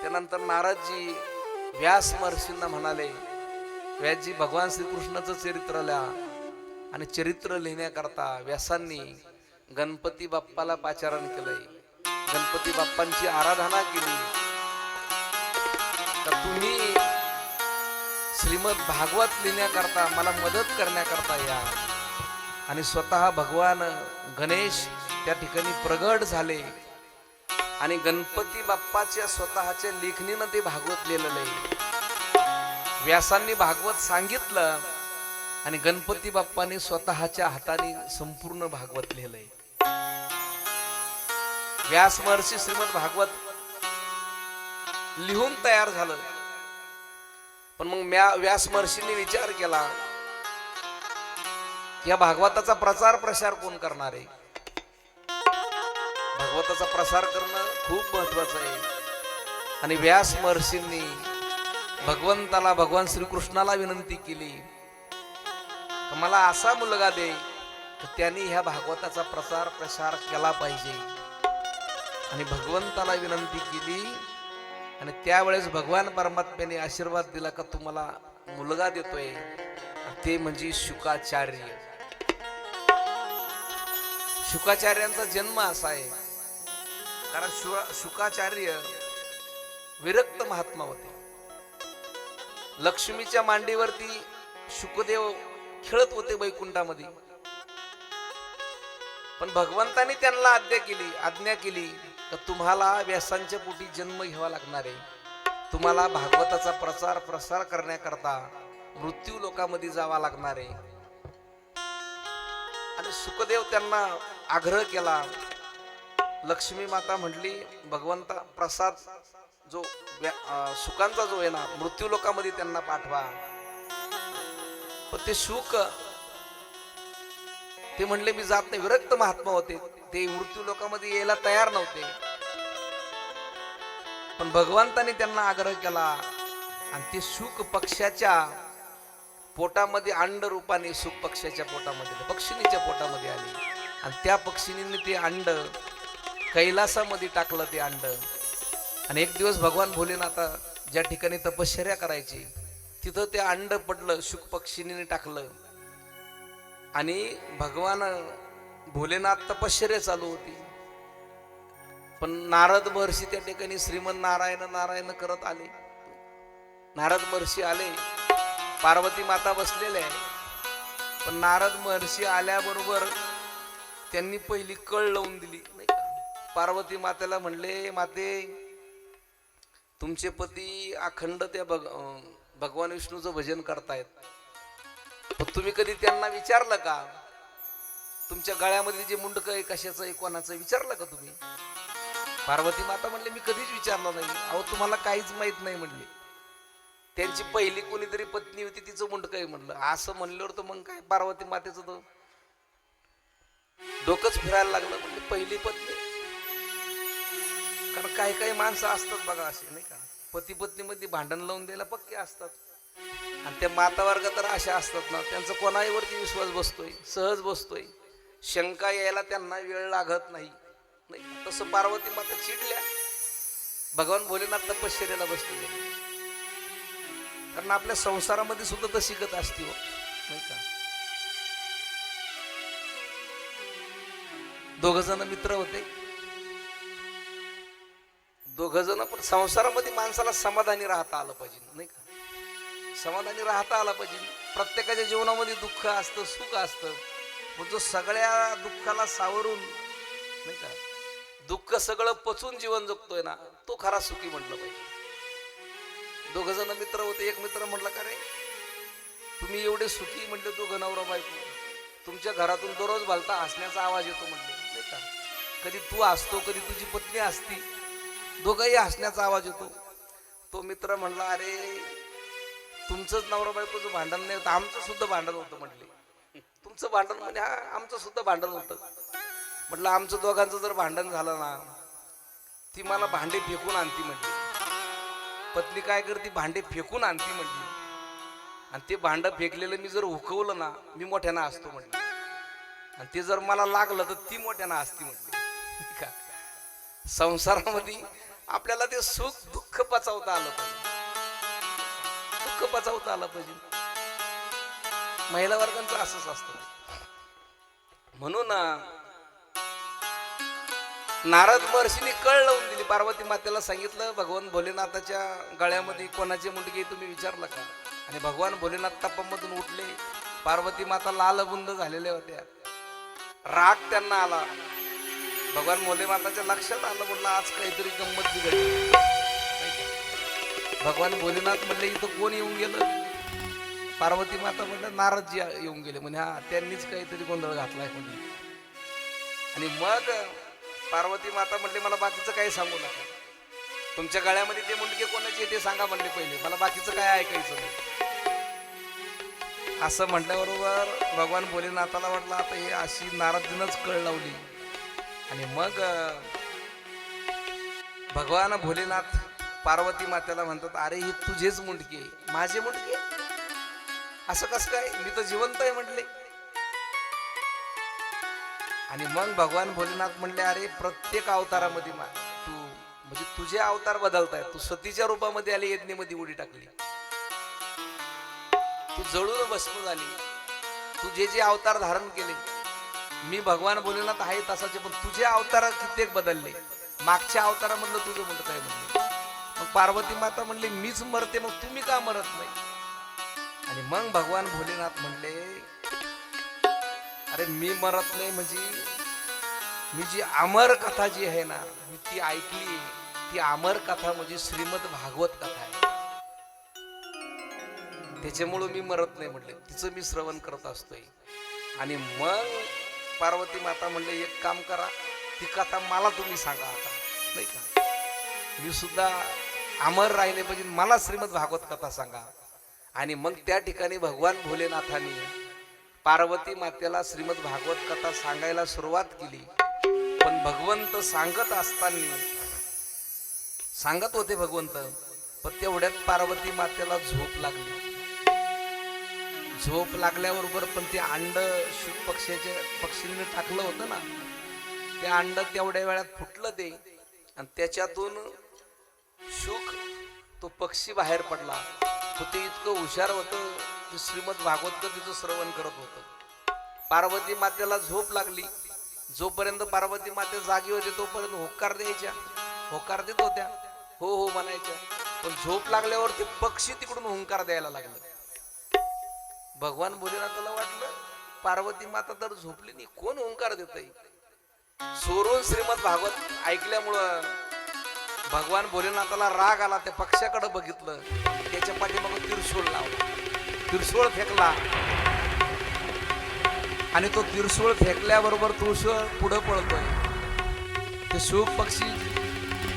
त्यानंतर नारदजी व्यास महर्षींना म्हणाले व्यासजी भगवान श्रीकृष्णाचं चरित्र लिहा. आणि चरित्र लिहिण्याकरता व्यासांनी गणपती बाप्पाला पाचारण केलंय. गणपती बाप्पांची आराधना केली. तर तुम्ही श्रीमद भागवत लिहिण्याकरता मला मदत करण्याकरता या. आणि स्वतः भगवान गणेश त्या ठिकाणी प्रगट झाले आणि गणपती बाप्पाच्या स्वतःच्या लेखणीनं ते भागवत लिहिलेलं आहे. व्यासांनी भागवत सांगितलं आणि गणपती बाप्पाने स्वतःच्या हाताने संपूर्ण भागवत लिहिलंय. व्यास महर्षी श्रीमद भागवत लिहून तयार झालं. पण मग व्यास महर्षींनी विचार केला या भागवताचा प्रचार प्रसार कोण करणार आहे. भागवताचा प्रसार करणं खूप महत्वाचं आहे. आणि व्यास महर्षींनी भगवंताला भगवान श्रीकृष्णाला विनंती केली की मला असा मुलगा दे की त्यांनी ह्या भागवताचा प्रचार प्रसार केला पाहिजे. आणि भगवंताला विनंती केली आणि त्यावेळेस भगवान परमात्म्याने आशीर्वाद दिला का तुम्हाला मुलगा देतोय ते म्हणजे शुकाचार्य. शुकाचार्यांचा जन्म असा आहे कारण शुकाचार्य विरक्त महात्मा होते. लक्ष्मीच्या मांडीवरती शुकदेव खेळत होते वैकुंठामध्ये. पण भगवंतानी त्यांना आज्ञा केली तर तुम्हाला व्यासांच्या पोटी जन्म घ्यावा लागणार आहे. तुम्हाला भागवताचा प्रचार प्रसार करण्याकरता मृत्यू लोकामध्ये जावा लागणार आहे. आणि शुकदेव त्यांना आग्रह केला. लक्ष्मी माता म्हटली भगवंता प्रसाद जो सुखांचा जो आहे ना मृत्यू लोकामध्ये त्यांना पाठवा. पण ते शुक ते म्हणले मी जात नाही. विरक्त महात्मा होते ते मृत्यू लोकामध्ये यायला तयार नव्हते. पण भगवंताने त्यांना आग्रह केला आणि ते शुक पक्षाच्या पोटामध्ये अंड रूपाने सुख पक्षाच्या पोटामध्ये पक्षिणीच्या पोटामध्ये आले. आणि त्या पक्षिणीने ते अंड कैलासामध्ये टाकलं. ते अंड आणि एक दिवस भगवान भोलेनाथ ज्या ठिकाणी तपश्चर्या करायची तिथं ते अंड पडलं. शुक पक्षिणीने टाकलं आणि भगवान भोलेनाथ तपश्चर्या चालू होती. पण नारद महर्षी त्या ठिकाणी श्रीमन नारायण नारायण करत आले. नारद महर्षी आले. पार्वती माता बसलेले आहे. पण नारद महर्षी आल्याबरोबर त्यांनी पहिली कळ लावून दिली नाही का. पार्वती मातेला म्हणले माते तुमचे पती अखंड त्या भगवान विष्णूचं भजन करतायत. पण तुम्ही कधी त्यांना विचारलं का तुमच्या गळ्यामध्ये जे मुंडक आहे कशाचं आहे कोणाचं विचारलं का तुम्ही. पार्वती माता म्हणले मी कधीच विचारलं नाही. अहो तुम्हाला काहीच माहित नाही म्हणले. त्यांची पहिली कोणीतरी पत्नी होती तिचं मुंडकं आहे म्हणलं. असं म्हणल्यावर तर मग काय पार्वती मातेचं तर डोकंच फिरायला लागलं. म्हणजे पहिली पत्नी, कारण काही काही माणसं असतात बघा असे नाही का, पती पत्नी मध्ये भांडण लावून द्यायला पक्के असतात. आणि त्या माता वर्ग तर अशा असतात ना, त्यांचा कोणावरती विश्वास बसतोय, सहज बसतोय, शंका यायला त्यांना वेळ लागत नाही. तसं पार्वती माता चिडल्या, भगवान भोलेनाथ तपश्चर्याला बसले. कारण आपल्या संसारामध्ये सुद्धा तर शिकत असते हो नाही का. दोघ जण मित्र होते. दोघ जण पण संसारामध्ये माणसाला समाधानी राहता आलं पाहिजे नाही का. समाधानी राहता आला पाहिजे. प्रत्येकाच्या जीवनामध्ये दुःख असतं, सुख असतं. मग जो सगळ्या दुःखाला सावरून नाही का, दुःख सगळं पचून जीवन जगतोय ना, तो खरा सुखी म्हटलं पाहिजे. दोघ जण मित्र होते. एक मित्र म्हटलं का रे तुम्ही एवढे सुखी म्हणले, दोघं नवरा बायको, तुमच्या घरातून दररोज भलता हसण्याचा आवाज येतो म्हणले नाही का. कधी तू हसतो, कधी तुझी पत्नी असती, दोघंही हसण्याचा आवाज येतो. तो मित्र म्हणला अरे तुमचंच नवरा बायकोचं भांडण नाही होतं, आमचं सुद्धा भांडण होतं म्हणले. तुमचं भांडण म्हणजे हा आमचं सुद्धा भांडण होतं. म्हटलं आमचं दोघांचं जर भांडण झालं ना, ती मला भांडे फेकून आणती म्हटली. पत्नी काय करते, भांडे फेकून आणती म्हटली. आणि ते भांड फेकलेलं मी जर हुकवलं ना, मी मोठ्यानं असतो म्हटलं. आणि ते जर मला लागलं तर ती मोठ्यानं असती म्हटली का. संसारामध्ये आपल्याला ते सुख दुःख पचवता आलं पाहिजे, दुःख पचवता आलं पाहिजे. महिला वर्गांचं असंच असतं. म्हणून नारद महर्षींनी कळ लावून दिली. पार्वती मातेला सांगितलं भगवान भोलेनाथाच्या गळ्यामध्ये कोणाची मुंडकी तुम्ही विचारलं का. आणि भगवान भोलेनाथ तपामधून उठले. पार्वती माता लालबुंद झालेल्या होत्या. राग त्यांना आला. भगवान भोलेनाथाच्या लक्षात आलं, म्हटलं आज काहीतरी गंमत बिघडली. भगवान भोलेनाथ म्हणले इथं कोण येऊन गेलं. पार्वती माता म्हणलं नारदजी येऊन गेले म्हणे. हा त्यांनीच काहीतरी गोंधळ घातलाय म्हणे. आणि मग पार्वती माता म्हणले मला बाकीचं काही सांगू नका, तुमच्या गळ्यामध्ये ते मुंडके कोणाचे ते सांगा म्हणले पहिले, मला बाकीचं काय ऐकायचं नाही. असं म्हटल्याबरोबर भगवान भोलेनाथाला वाटलं आता हे अशी नारदजीनंच कळ लावली. आणि मग भगवान भोलेनाथ पार्वती मातेला म्हणतात अरे ही तुझेच मुंडके, माझे मुंडके असं कसं काय, मी तर जिवंत आहे म्हटले. आणि मग भगवान भोलेनाथ म्हणले अरे प्रत्येक अवतारामध्ये तू म्हणजे तुझे अवतार बदलताय. तू सतीच्या रूपामध्ये आली, यज्ञेमध्ये उडी टाकली, तू जळून भस्म झाली, तू जे जे अवतार धारण केले, मी भगवान भोलेनाथ आहे तसाचे, पण तुझे अवतार कित्येक बदलले. मागच्या अवतारामधलं तुझं म्हणत काय म्हणले. मग पार्वती माता म्हणले मीच मरते, मग तुम्ही का मरत नाही. आणि मग भगवान भोलेनाथ म्हणले अरे मी मरत नाही म्हणजे मी जी अमर कथा जी आहे ना, मी ती ऐकली. ती अमर कथा म्हणजे श्रीमद भागवत कथा आहे, त्याच्यामुळं मी मरत नाही म्हटले, तिचं मी श्रवण करत असतोय. आणि मग पार्वती माता म्हणले एक काम करा, ती कथा मला तुम्ही सांगा आता नाही का, मी सुद्धा अमर राहिले पाहिजे, मला श्रीमद भागवत कथा सांगा. आणि मग त्या ठिकाणी भगवान भोलेनाथांनी पार्वती मातेला श्रीमद भागवत कथा सांगायला सुरुवात केली. पण भगवंत सांगत असताना सांगत होते भगवंत, पण तेवढ्यात पार्वती मातेला झोप लागली. झोप लागल्याबरोबर पण ते अंड शुक पक्षीने टाकलं होतं ना, ते अंड तेवढ्या वेळात फुटलं ते. आणि त्याच्यातून शुक तो पक्षी बाहेर पडला. तो ते इतकं हुशार होतं, ते श्रीमद भागवत कथेचं श्रवण करत होतं. पार्वती मातेला झोप लागली. जोपर्यंत पार्वती माते जागी होते तोपर्यंत होकार द्यायच्या, होकार देत होत्या, हो हो म्हणायच्या. पण झोप लागल्यावर ते पक्षी तिकडून हुंकार द्यायला लागलं. भगवान भोलेनाथाला वाटलं पार्वती माता तर झोपली नाही, कोण हुंकार देतय. सोडून श्रीमद भागवत ऐकल्यामुळं भगवान भोलेनाथाला राग आला. त्या पक्षाकडे बघितलं, त्याच्या पाठीमागे त्रिशूळ लावला, त्रिशूळ फेकला. आणि तो त्रिशूळ फेकल्याबरोबर त्रिशूळ पुढे पळतोय. ते शुक पक्षी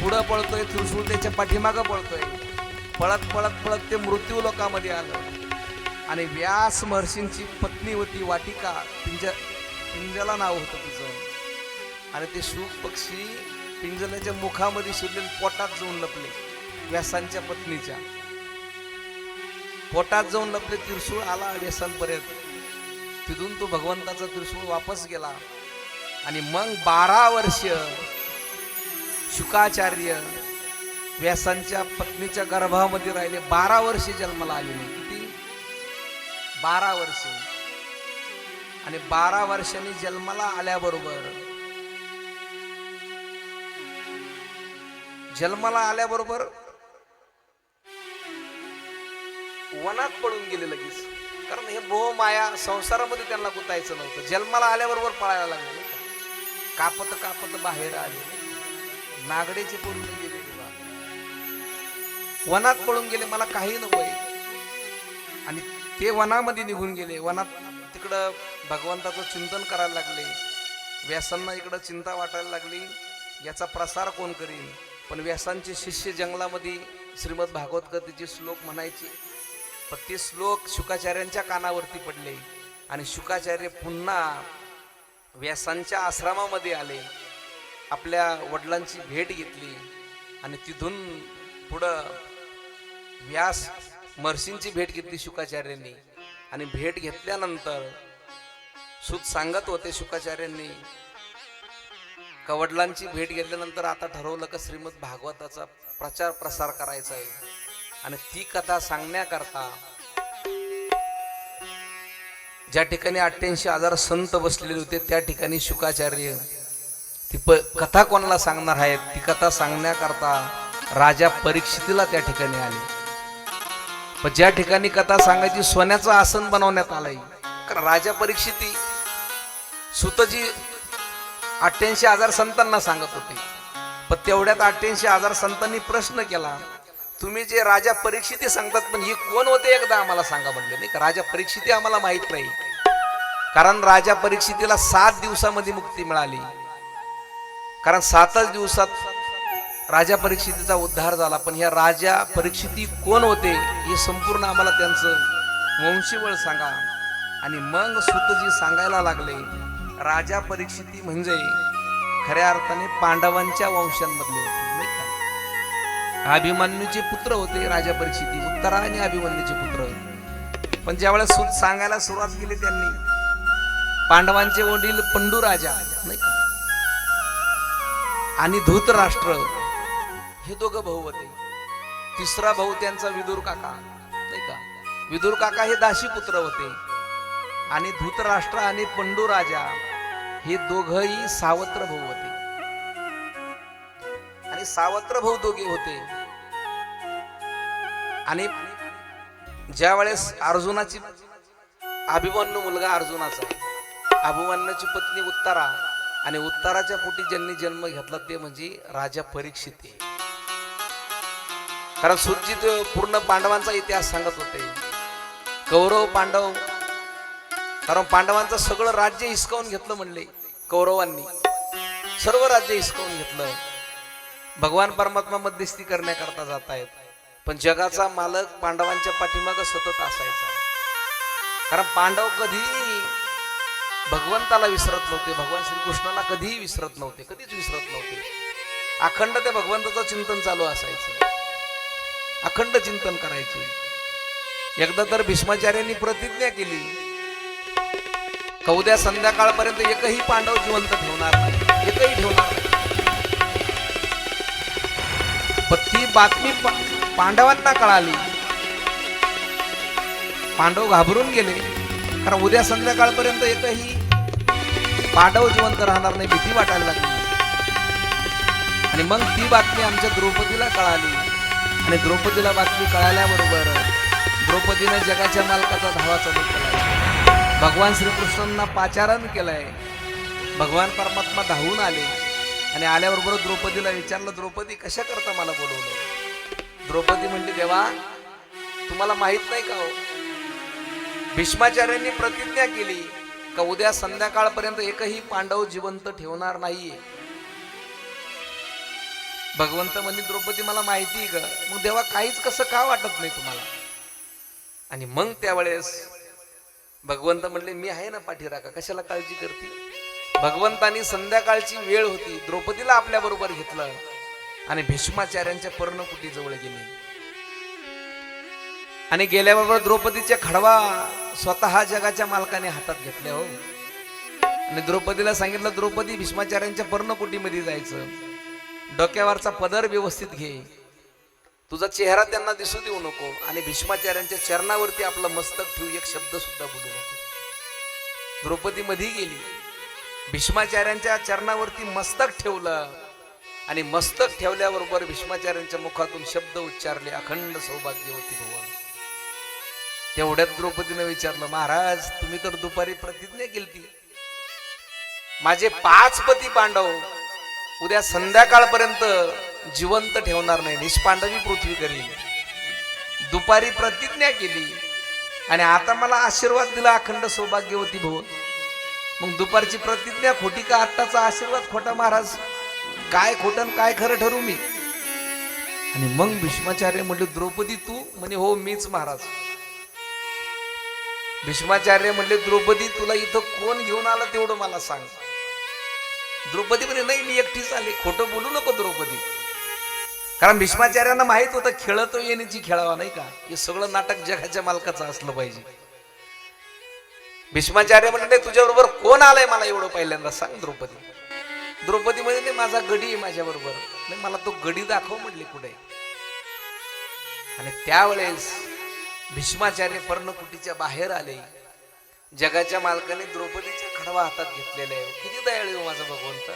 पुढं पळतोय, त्रिशूळ त्याच्या पाठीमागं पळतोय. पळत पळत पळत ते मृत्यू लोकामध्ये आलं आणि व्यास महर्षींची पत्नी होती वाटिका, पिंजला नाव होतं तिचं. आणि ते शूक पक्षी पिंजल्याच्या मुखामध्ये शिरलेले पोटात जाऊन लपले. व्यासांच्या पत्नीच्या पोटात जाऊन लपले. त्रिशूळ आला व्यासांपर्यंत. तिथून तो भगवंताचा त्रिशूळ वापस गेला. आणि मग 12 वर्ष शुकाचार्य व्यासांच्या पत्नीच्या गर्भामध्ये राहिले. 12 वर्षे जन्माला आलेले. किती? 12 वर्षे. आणि 12 वर्षांनी जन्माला आल्याबरोबर वनात पळून गेले लगेच. कारण हे मोह माया संसारामध्ये त्यांना गुतायचं नव्हतं. जन्माला आल्याबरोबर पळायला लागले. कापत कापत बाहेर आले. नागडेचे पळून गेले. वनात पळून गेले. मला काही नकोय. आणि ते वनामध्ये निघून गेले. वनात तिकडं भगवंताचं चिंतन करायला लागले. व्यासांना इकडं चिंता वाटायला लागली, याचा प्रसार कोण करीन. पण व्यासांचे शिष्य जंगलामध्ये श्रीमद भागवत कथेचे श्लोक म्हणायचे. पण ते श्लोक शुकाचार्यांच्या कानावरती पडले आणि शुकाचार्य पुन्हा व्यासांच्या आश्रमामध्ये आले. आपल्या वडिलांची भेट घेतली आणि तिथून पुढं व्यास महर्षींची भेट घेतली शुकाचार्यांनी. आणि भेट घेतल्यानंतर सुत सांगत होते शुकाचार्यांनी का वडिलांची भेट घेतल्यानंतर आता ठरवलं का श्रीमद भागवताचा प्रचार प्रसार करायचा आहे. आणि ती कथा सांगण्याकरता ज्या ठिकाणी 88,000 संत बसलेले होते त्या ठिकाणी शुकाचार्य ती कथा कोणाला सांगणार आहेत, ती कथा सांगण्याकरता राजा परीक्षितीला त्या ठिकाणी आले. पण ज्या ठिकाणी कथा सांगायची सोन्याचं आसन बनवण्यात आलंय. कारण राजा परीक्षिती सुतजी 88,000 संतांना सांगत होते. पण तेवढ्यात 88,000 संतांनी प्रश्न केला, तुम्ही जे राजा परीक्षिती सांगतात पण ही कोण होते एकदा आम्हाला सांगा म्हणले. नाही का, राजा परीक्षिती आम्हाला माहित नाही. कारण राजा परीक्षितीला 7 दिवसामध्ये मुक्ती मिळाली. कारण 7च दिवसात राजा परीक्षितीचा उद्धार झाला. पण ह्या राजा परीक्षिती कोण होते हे संपूर्ण आम्हाला त्यांचं वंशीवळ सांगा. आणि मग सुतजी सांगायला लागले, राजा परीक्षिती म्हणजे खऱ्या अर्थाने पांडवांच्या वंशांमधले होते. नाही का, अभिमन्यूचे पुत्र होते राजा परीक्षिती, उत्तरा आणि अभिमन्यूचे पुत्र. पण ज्यावेळेस सूत सांगायला सुरुवात केली त्यांनी, पांडवांचे वडील पंडू राजा नाही का आणि धृतराष्ट्र हे दोघं भाऊ होते. तिसरा भाऊ त्यांचा विदुर काका नाही का, विदुर काका हे दासी पुत्र होते. आणि धृतराष्ट्र आणि पंडू राजा हे दोघही सावत्र भाऊ होते. आणि सावत्र भाऊ दोघे होते. आणि ज्या वेळेस अर्जुनाची अभिमन्यू मुलगा अर्जुनाचा, अभिमन्यूची पत्नी उत्तरा आणि उत्तराच्या पोटी ज्यांनी जन्म घेतला ते म्हणजे राजा परीक्षित. कारण सुतजीत पूर्ण पांडवांचा इतिहास सांगत होते. कौरव पांडव, कारण पांडवांचं सगळं राज्य हिसकावून घेतलं म्हणले कौरवांनी, सर्व राज्य हिसकावून घेतलं. भगवान परमात्मा मध्यस्थी करण्याकरता जात आहेत. पण जगाचा मालक पांडवांच्या पाठीमागं सतत असायचा. कारण पांडव कधीही भगवंताला विसरत नव्हते, भगवान श्रीकृष्णाला कधीही विसरत नव्हते, कधीच विसरत नव्हते. अखंड त्या भगवंताचं चिंतन चालू असायचं, अखंड चिंतन करायचे. एकदा तर भीष्माचार्यांनी प्रतिज्ञा केली का उद्या संध्याकाळपर्यंत एकही पांडव जिवंत ठेवणार नाही, एकही ठेवणार नाही. पण ती बातमी पांडवांना कळाली. पांडव घाबरून गेले. कारण उद्या संध्याकाळपर्यंत एकही पांडव जिवंत राहणार नाही, भीती वाटायला लागली. आणि मग ती बातमी आमच्या द्रौपदीला कळाली. आणि द्रौपदीला बातमी कळाल्याबरोबर द्रौपदीने जगाच्या मालकाचा धावा चालू केला. भगवान श्रीकृष्णांना पाचारण केलंय. भगवान परमात्मा धावून आले आणि आल्याबरोबर द्रौपदीला विचारलं, द्रौपदी कशा करता मला बोलवलं. द्रौपदी म्हणली, देवा तुम्हाला माहित नाही का हो, भीष्माचार्यांनी प्रतिज्ञा केली का उद्या संध्याकाळपर्यंत एकही पांडव जिवंत ठेवणार नाहीये. भगवंत म्हणे द्रौपदी मला माहिती आहे का? मग देवा काहीच कसं का वाटत नाही तुम्हाला? आणि मग त्यावेळेस भगवंत म्हणले मी आहे ना पाठीराखा, कशाला काळजी करते? भगवंतानी संध्याकाळची वेळ होती, द्रौपदीला आपल्या बरोबर घेतलं आणि भीष्माचार्यांच्या पर्णकुटीजवळ गेले. आणि गेल्याबरोबर द्रौपदीच्या खडवा स्वतः जगाच्या मालकाने हातात घेतल्या हो. आणि द्रौपदीला सांगितलं, द्रौपदी भीष्माचार्यांच्या पर्णकुटीमध्ये जायचं, डोक्यावरचा पदर व्यवस्थित घे, तुझा चेहरा त्यांना दिसू देऊ नको, आणि भीष्माचार्यांच्या चरणावरती आपलं मस्तक ठेवू, एक शब्द सुद्धा बोलू नको. द्रौपदी मध्ये गेली, भीष्माचार्यांच्या चरणावरती मस्तक ठेवलं आणि मस्तक ठेवल्याबरोबर भीष्माचार्यांच्या मुखातून शब्द उच्चारले, अखंड सौभाग्यवती भव. तेवढ्यात द्रौपदीने विचारलं, महाराज तुम्ही तर दुपारी प्रतिज्ञा केली, माझे 5 पती पांडव उद्या संध्याकाळपर्यंत जिवंत ठेवणार नाही, निष्पांडवी पृथ्वी करील. दुपारी प्रतिज्ञा केली आणि आता मला आशीर्वाद दिला, अखंड सौभाग्यवती भव. मग दुपारची प्रतिज्ञा खोटी का आत्ताचा आशीर्वाद खोटा? महाराज काय खोटं काय खरं ठरू मी? आणि मग भीष्माचार्य म्हणले, द्रौपदी तू? म्हणे हो मीच महाराज. भीष्माचार्य म्हणले, द्रौपदी तुला इथं कोण घेऊन आला तेवढं मला सांग. द्रौपदी म्हणे नाही मी एकटीच आले. खोटं बोलू नको द्रौपदी, कारण भीष्माचार्यांना माहित होतं खेळतो येण्याची खेळावा, नाही का? हे सगळं नाटक जगाच्या मालकाचं असलं पाहिजे. भीष्माचार्य म्हणले तुझ्या बरोबर कोण आलंय मला एवढं पहिल्यांदा सांग द्रौपदी. द्रौपदी म्हणजे माझा गडी आहे माझ्या बरोबर. नाही मला तो गडी दाखव म्हटले कुठे. आणि त्यावेळेस भीष्माचार्य पर्णकुटीच्या बाहेर आले. जगाच्या मालकाने द्रौपदीचा खडवा हातात घेतलेला आहे. किती दयाळू माझा भगवंत.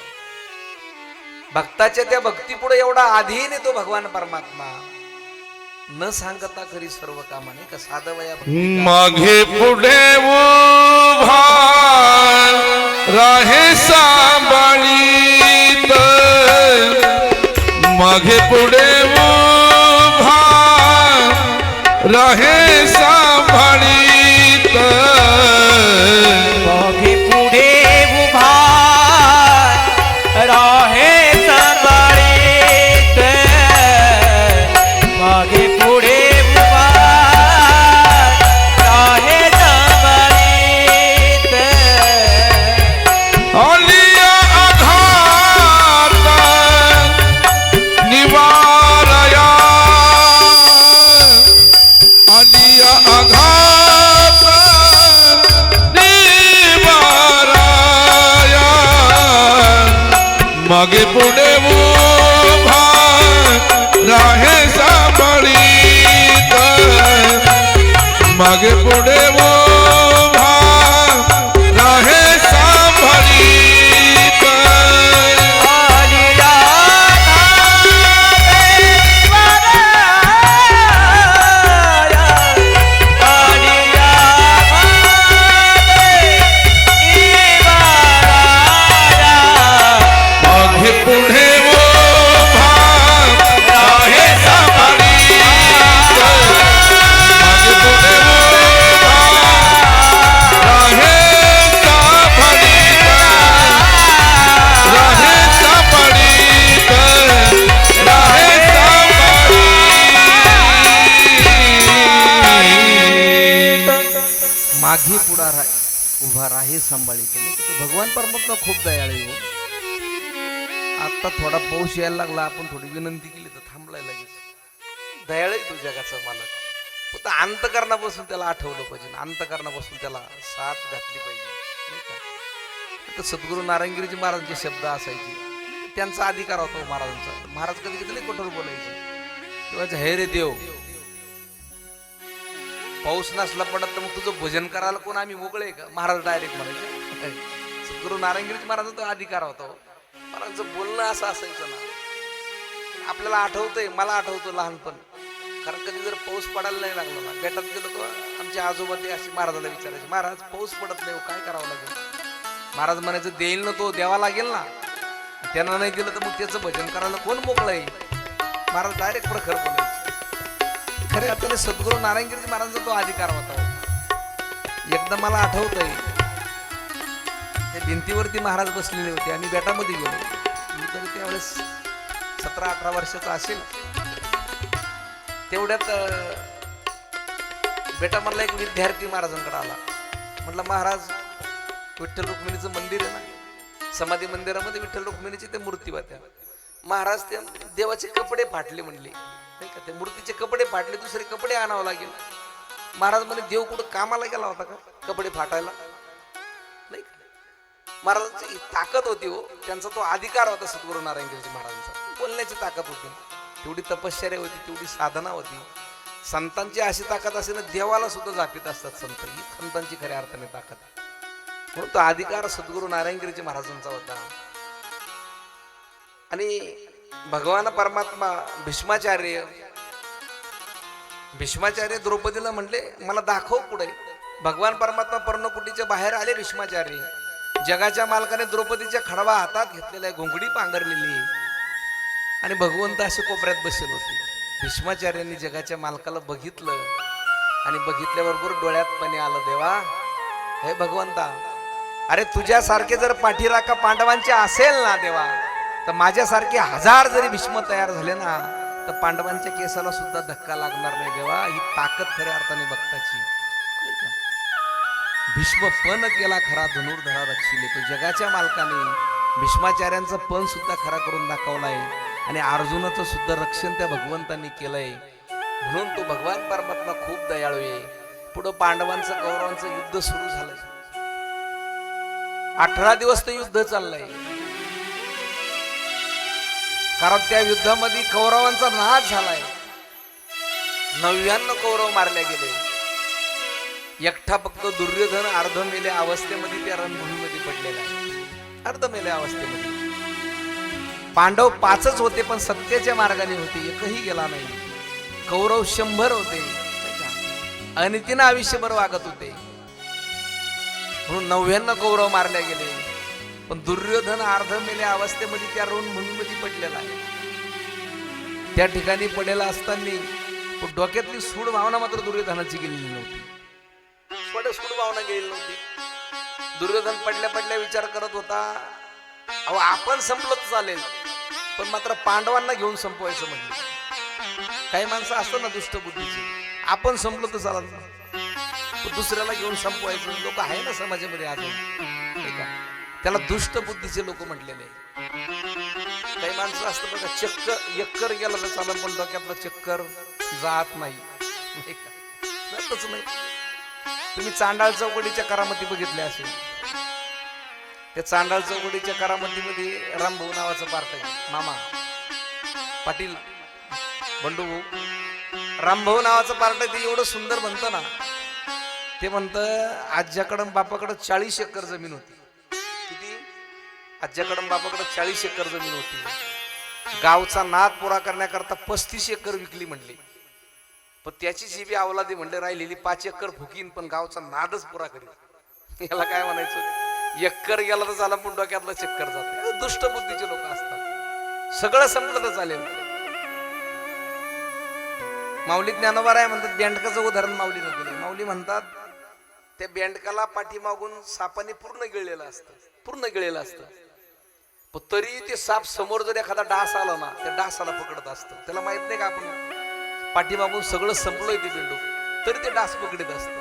भक्ताच्या त्या भक्तीपुढे एवढा अधीन आहे तो भगवान परमात्मा. न सांगता खरी सर्व कामाने का साधं वया मागे पुढे उभा राहे सांभाळीत, मागे पुढे उभा राहे सांभाळीत, मागे पुढे उभा राहे सांभाळीत, मागे पुढे उभा राहे सांभाळीत. आलिया आघात निवारया, आलिया आघात निवारया, मागे पुढे उभा राहे सांभाळीत, मागे पुढे उभा राहे सांभाळीत. आलिया आलिया मागे पुढे उभा राहे सांभाळीत, मागे पुढे उभा राहे सांभाळीत, राहे सांभाळीत, राहे सांभाळीत. मागे पुढा उभा राहे सांभाळीत. तो भगवान परमात्मा खूप दयाळू आहे हो. आता थोडा पाऊस यायला लागला, आपण थोडी विनंती केली तर थांबलाय लगेच. दयाळू आहे तो जगाचा मालक. फक्त अंतकरणापासून त्याला आठवलं पाहिजे, अंतकरणापासून त्याला साथ घातली पाहिजे, नाही का? आता सद्गुरू नारायणगिरीजी महाराजांचे शब्द असायचे, त्यांचा अधिकार होता महाराजांचा. महाराज कधी कधी लई कठोर बोलायचे तेव्हा, हे रे देव पाऊस नसला पडत तर मग तुझं भजन करायला कोण आम्ही मोकळे का? महाराज डायरेक्ट म्हणायचे. सद्गुरू नारायणगिरीजी महाराजांचा तो अधिकार होता. महाराजांचं बोलणं असं असायचं ना. आपल्याला आठवतंय, मला आठवतं लहानपण, कारण कधी जर पाऊस पडायला नाही लागला ना, बेटात गेलो तर आमचे आजोबा ते अशी महाराजाला विचारायचे, महाराज पाऊस पडत नाही काय करावं लागेल? महाराज म्हणायचं देईल ना तो, द्यावा लागेल ना. त्यांना नाही दिलं तर मग त्याचं भजन करायला कोण मोकळं आहे? महाराज डायरेक्ट प्रखर बोलायचे. खरे अर्थाने सद्गुरू नारायणगिरी महाराजांचा तो अधिकार होता. एकदा मला आठवतंय, त्या भिंतीवरती महाराज बसलेले होते आणि बेटामध्ये गेलो. मी तर त्यावेळेस 17-18 वर्षाचा असेल. तेवढ्यात बेटा म्हणला एक विद्यार्थी महाराजांकडे आला. म्हटलं महाराज, विठ्ठल रुक्मिणीचं मंदिर आहे ना, समाधी मंदिरामध्ये विठ्ठल रुक्मिणीची ते मूर्ती होत्या. महाराज ते देवाचे कपडे फाटले म्हणले, नाही का, ते मूर्तीचे कपडे फाटले, दुसरे कपडे आणावं लागेल. महाराज म्हणे देव कुठं कामाला गेला होता का कपडे फाटायला? नाही का. महाराजांची ताकद होती हो, त्यांचा तो अधिकार होता सद्गुरू नारायणगिरीजी महाराजांचा, बोलण्याची ताकद होती, तेवढी तपश्चर्या होती, तेवढी साधना होती. संतांची अशी ताकद असेल ना, देवाला सुद्धा जापीत असतात संत, ही संतांची खऱ्या अर्थाने ताकद आहे. म्हणून तो अधिकार सद्गुरू नारायणगिरीजी महाराजांचा होता. आणि भगवान परमात्मा भीष्माचार्य द्रौपदीला म्हणले मला दाखव पुढे. भगवान परमात्मा पर्णकुटीच्या बाहेर आले. भीष्माचार्य जगाच्या मालकाने द्रौपदीच्या खडवा हातात घेतलेला, घोंगडी पांघरलेली, आणि भगवंत असे कोपऱ्यात बसले होते. भीष्माचार्यांनी जगाच्या मालकाला बघितलं आणि बघितल्याबरोबर डोळ्यात पाणी आलं. देवा, हे भगवंता, अरे तुझ्यासारखे जर पाठीराखा पांडवांचे असेल ना देवा, तर माझ्यासारखे 1000 जरी भीष्म तयार झाले ना, तर पांडवांच्या केसाला सुद्धा धक्का लागणार नाही देवा. ही ताकद खऱ्या अर्थाने भक्ताची. भीष्म पण केला खरा, धनुर्धरा रक्षिले. तो जगाच्या मालकाने भीष्माचार्यांचा पण सुद्धा खरा करून दाखवलाय, आणि अर्जुनाचं सुद्धा रक्षण त्या भगवंतांनी केलंय. म्हणून तो भगवान परमात्मा खूप दयाळू आहे. पुढं पांडवांचं कौरवांचं युद्ध सुरू झालंय. 18 दिवस ते युद्ध चाललंय, कारण त्या युद्धामध्ये कौरवांचा नाश झालाय. 99 कौरव मारले गेले. एकटा फक्त दुर्योधन अर्ध मेल्या अवस्थेमध्ये त्या रणभूमीमध्ये पडलेला आहे, अर्ध मेल्या अवस्थेमध्ये. पांडव 5च होते, पण सत्याच्या मार्गाने होते, एकही गेला नाही. कौरव 100 होते, आणि तिनं आयुष्यभर वागत होते. म्हणून 99 कौरव मारले गेले, पण दुर्योधन अर्ध मेल्या अवस्थेमध्ये त्या रणभूमीमध्ये पडलेला आहे. त्या ठिकाणी पडलेला असताना डोक्यातली सूड भावना मात्र दुर्योधनाची गेलेली नव्हती. सूड भावना गेलेली नव्हती. दुर्योधन पडल्या पडल्या विचार करत होता, अहो आपण संपलो तर चालेल, पण मात्र पांडवांना घेऊन संपवायचं म्हणजे. काही माणसं असतात ना दुष्ट बुद्धीची, आपण संपलो तर चालत ना, दुसऱ्याला घेऊन संपवायचं. लोक आहे ना समाजामध्ये अजून, त्याला दुष्ट बुद्धीचे लोक म्हटलेले. काही माणसं असतं बघा, चक्कर गेला तर चालत, पण डोक्यातला चक्कर जात नाही, जातच नाही. तुम्ही चांडाळ चौकडीच्या करामती बघितल्या असेल. त्या चांडाळ चौकडीच्या करामतीमध्ये रामभाऊ नावाचं पार्ट आहे, मामा पाटील बंडू भाऊ, रामभाऊ नावाचं पार्ट आहे. ते एवढं सुंदर म्हणतं ना, ते म्हणतं आज्याकडं बापाकडं 40 एकर जमीन होती. किती? आज्याकडं बापाकडं 40 एकर जमीन होती. गावचा नाद पुरा करण्याकरता 35 एकर विकली म्हणली, पण त्याची जी बी अवलादी म्हणले राहिलेली 5 एकर फुकीन, पण गावचा नादच पुरा करीत. याला काय म्हणायचं, एकर गेला तर झाला, पण डोक्यातला चक्कर जाते. दुष्ट बुद्धीचे लोक असतात. सगळं संपलं तर चालेल. माऊली ज्ञानोबा राय म्हणतात, बेंडकाचं उदाहरण माऊलीनं केलं. माऊली म्हणतात, त्या बेंडकाला पाठीमागून सापाने पूर्ण गिळलेलं असतं, पण तरी ते साप समोर जर एखादा डास आला ना, त्या डासाला पकडत असतं. त्याला माहित नाही का आपण पाठीमागून सगळं संपलोय ते बेंडू, तरी ते डास पकडत असतं.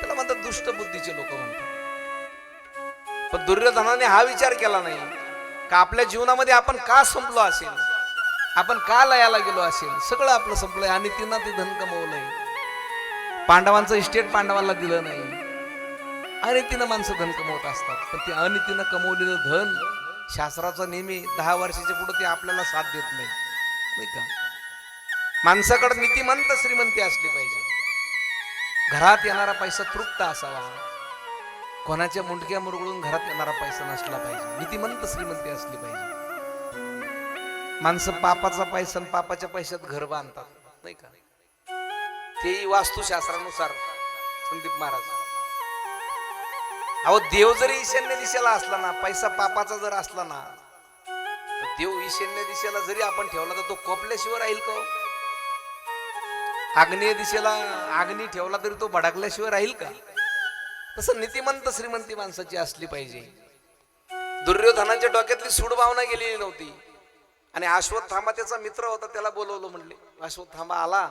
त्याला म्हणतात दुष्ट बुद्धीचे लोक म्हणतात. पण दुर्योधनाने हा विचार केला नाही का आपल्या जीवनामध्ये आपण का संपलो असेल, आपण का लयाला गेलो असेल. सगळं आपलं संपलंय, आणि तिनं ते धन कमवलंय. पांडवांचं इस्टेट पांडवांना दिलं नाही, आणि तिनं माणसं धन कमवत असतात. पण ते अनितीनं कमवलेलं धन शास्त्राचा नेहमी 10 वर्षाच्या पुढे ते आपल्याला साथ देत नाही का. माणसाकडे नीतिमंत श्रीमंती असली पाहिजे. घरात येणारा पैसा तृप्त असावा, कोणाच्या मुंडक्या मुरगळून घरात येणारा पैसा नसला पाहिजे. नीतिमंत श्रीमंती असली पाहिजे. माणसं पापाचा पैसा आणि पापाच्या पैशात घर बांधतात, नाही का. तेही वास्तुशास्त्रानुसार. संदीप महाराज, अहो देव जरी ईशान्य दिशेला असला ना, पैसा पापाचा जर असला ना, देव ईशान्य दिशेला जरी आपण ठेवला तर तो कोपल्याशिवाय राहील का. आग्नेय दिशेला आग्नी ठेवला तरी तो भडकल्याशिवाय राहील का. तसं नीतिमंत श्रीमंती माणसाची असली पाहिजे. दुर्योधनाच्या डोक्यातली सूड भावना गेलेली नव्हती. आणि अश्वत्थामा त्याचा मित्र होता, त्याला बोलवलं. म्हणले अश्वत्थामा आला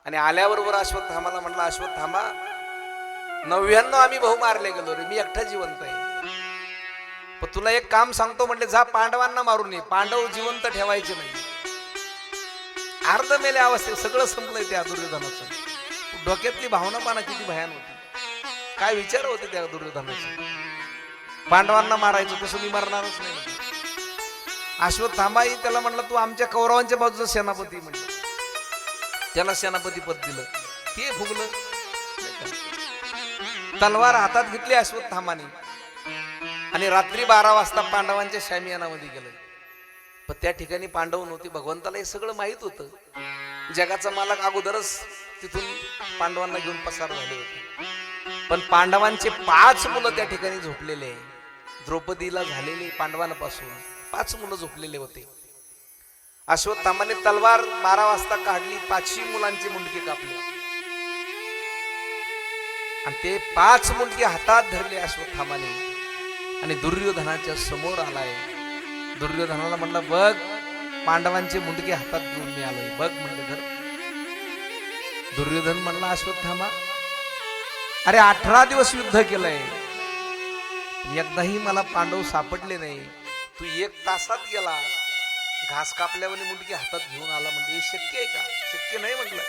आणि आल्याबरोबर अश्वत्थामाला म्हणला, अश्वत्थामा 99 आम्ही भाऊ मारले गेलो रे, मी एकटा जिवंत आहे. पण तुला एक काम सांगतो म्हणले, जा पांडवांना मारून ये, पांडव जिवंत ठेवायचे नाही. अर्ध मेल्या अवस्थेत सगळं संपलंय त्या दुर्योधनाचं. डोक्यातली भावना पाना किती भयान होती, काय विचार होते त्या दुर्योधनाचे. पांडवांना मारायचं, तसं मी मरणारच नाही. अश्वत्थामाही त्याला म्हणलं, तू आमच्या कौरवांच्या बाजूचा सेनापती म्हणलं. त्याला सेनापती पद दिलं, ते फुगलं. तलवार हातात घेतली अश्वत्थामाने आणि रात्री 12 वाजता पांडवांच्या शामियानामध्ये गेलं. पण त्या ठिकाणी पांडव नव्हती. भगवंताला हे सगळं माहित होतं. जगाचा मालक अगोदरच तिथून पांडवांना घेऊन पसार झाले होते. पण पांडवांचे 5 मुलं त्या ठिकाणी झोपलेले, द्रौपदीला झालेले पांडवांपासून 5 मुलं झोपलेले होते. अश्वत्थामाने तलवार 12 वाजता काढली, 5ही मुलांचे मुंडके कापले आणि ते 5 मुंडके हातात धरले अश्वत्थामाने आणि दुर्योधनाच्या समोर आलाय. दुर्योधनाला म्हणलं, बघ पांडवांचे मुंडके हातात घेऊन मी आलोय, बघ म्हणले धर. दुर्योधन म्हणला, अश्वत्थामा अरे 18 दिवस युद्ध केलंय, एकदाही मला पांडव सापडले नाही. तू 1 तासात गेला, घास कापल्यावर मुंडके हातात घेऊन आला. म्हणजे हे शक्य आहे का? शक्य नाही म्हटलं.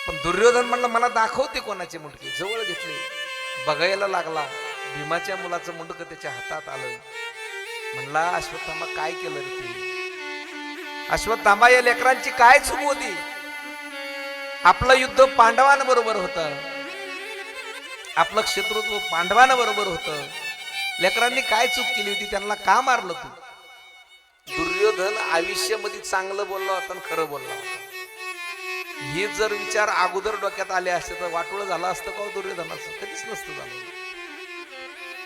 पण दुर्योधन म्हणलं, मला दाखवते कोणाचे मुंडके. जवळ घेतले, बघायला लागला. भीमाच्या मुलाचं मुंडक त्याच्या हातात आलं. म्हणला, अश्वत्थामा काय केलं रे तू? अश्वत्थामा या लेकरांची काय चूक होती? आपलं युद्ध पांडवांबरोबर होतं, आपलं शत्रुत्व पांडवांबरोबर होतं. लेकरांनी काय चूक केली होती? त्यांना का मारलं तू? दुर्योधन आयुष्यामध्ये चांगलं बोलला होता आणि खरं बोलला होता. हे जर विचार अगोदर डोक्यात आले असते तर वाटोळं झालं असतं का दुर्योधनाचं? कधीच नसतं झालं.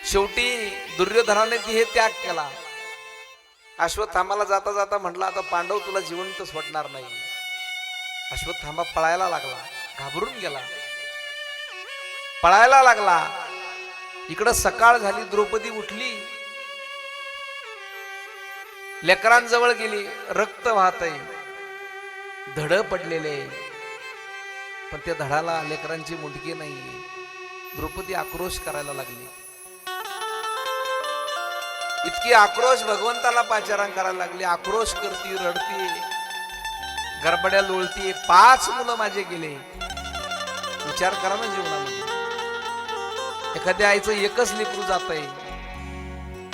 शेवटी दुर्योधनाने हे त्याग केला. अश्वत्थामाला जाता जाता म्हटलं, आता पांडव तुला जिवंत सोडणार नाही. अश्वत्थामा पळायला लागला, घाबरून गेला, पळायला लागला. इकडं सकाळ झाली, द्रौपदी उठली, लेकरांजवळ गेली, रक्त वाहतय, धड पडलेले, पण त्या धडाला लेकरांची मुंडकी नाहीये. द्रौपदी आक्रोश करायला लागली. इतकी आक्रोश भगवंताला पाचारण करायला लागली. आक्रोश करती, रडती, गरबड्या लोळती. 5 मुलं माझे गेले. विचार करा ना, जीवनामध्ये एखाद्या आईचं एकच लेकरू जात आहे,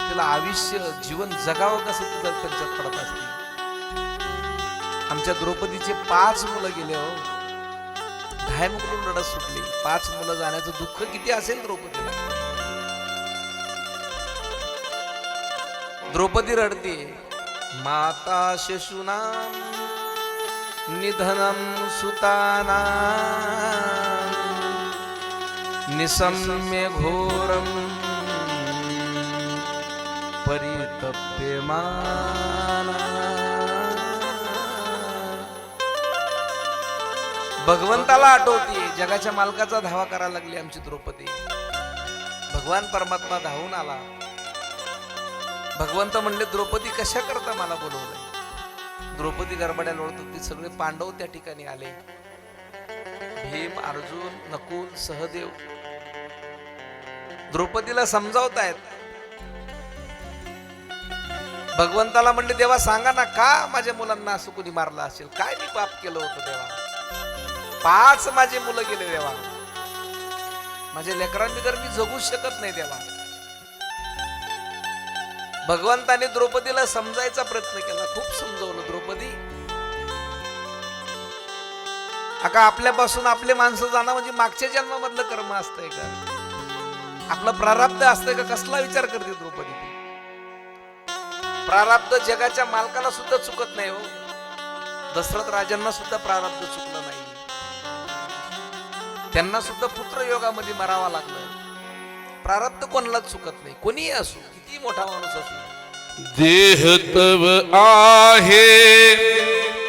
तिला आयुष्य जीवन जगावं कसं तिचं पंचायत पडत असते. आमच्या द्रौपदीचे 5 मुलं गेले हो, घायमुकडून रडत सुटली. 5 मुलं जाण्याचं दुःख किती असेल द्रौपदीला. द्रौपदी रडते. माता शिशूनां निधनं सुतानां निसम्य घोरं परितप्यमाना. भगवंताला आठवते, जगाच्या मालकाचा धावा करायला लागली आमची द्रौपदी. भगवान परमात्मा धावून आला. भगवंत म्हणले, द्रौपदी कशा करता मला बोलवलंय? द्रौपदी गरबड्या लोळत होती. सगळे पांडव त्या ठिकाणी आले. भीम, अर्जुन, नकुल, सहदेव द्रौपदीला समजावतायत. भगवंताला म्हणले, देवा सांगा ना, का माझ्या मुलांना असं कोणी मारलं असेल? काय मी पाप केलं होतं देवा? 5 माझे मुलं गेले देवा. माझ्या लेकरांबिगर मी जगू शकत नाही देवा. भगवंताने द्रौपदीला समजायचा प्रयत्न केला, खूप समजवलं. द्रौपदी, आता आपल्यापासून आपले माणसं जाणं म्हणजे मागच्या जन्मामधलं कर्म असतंय का? आपलं प्रारब्ध असतंय का? कसला विचार करते द्रौपदी? प्रारब्ध जगाच्या मालकाला सुद्धा चुकत नाही हो. दशरथ राजांना सुद्धा प्रारब्ध चुकलं नाही. त्यांना सुद्धा पुत्र योगामध्ये मरावा लागलं. प्रारब्ध कोणालाच चुकत नाही, कोणीही असो, किती मोठा माणूस असो. देह तव आहे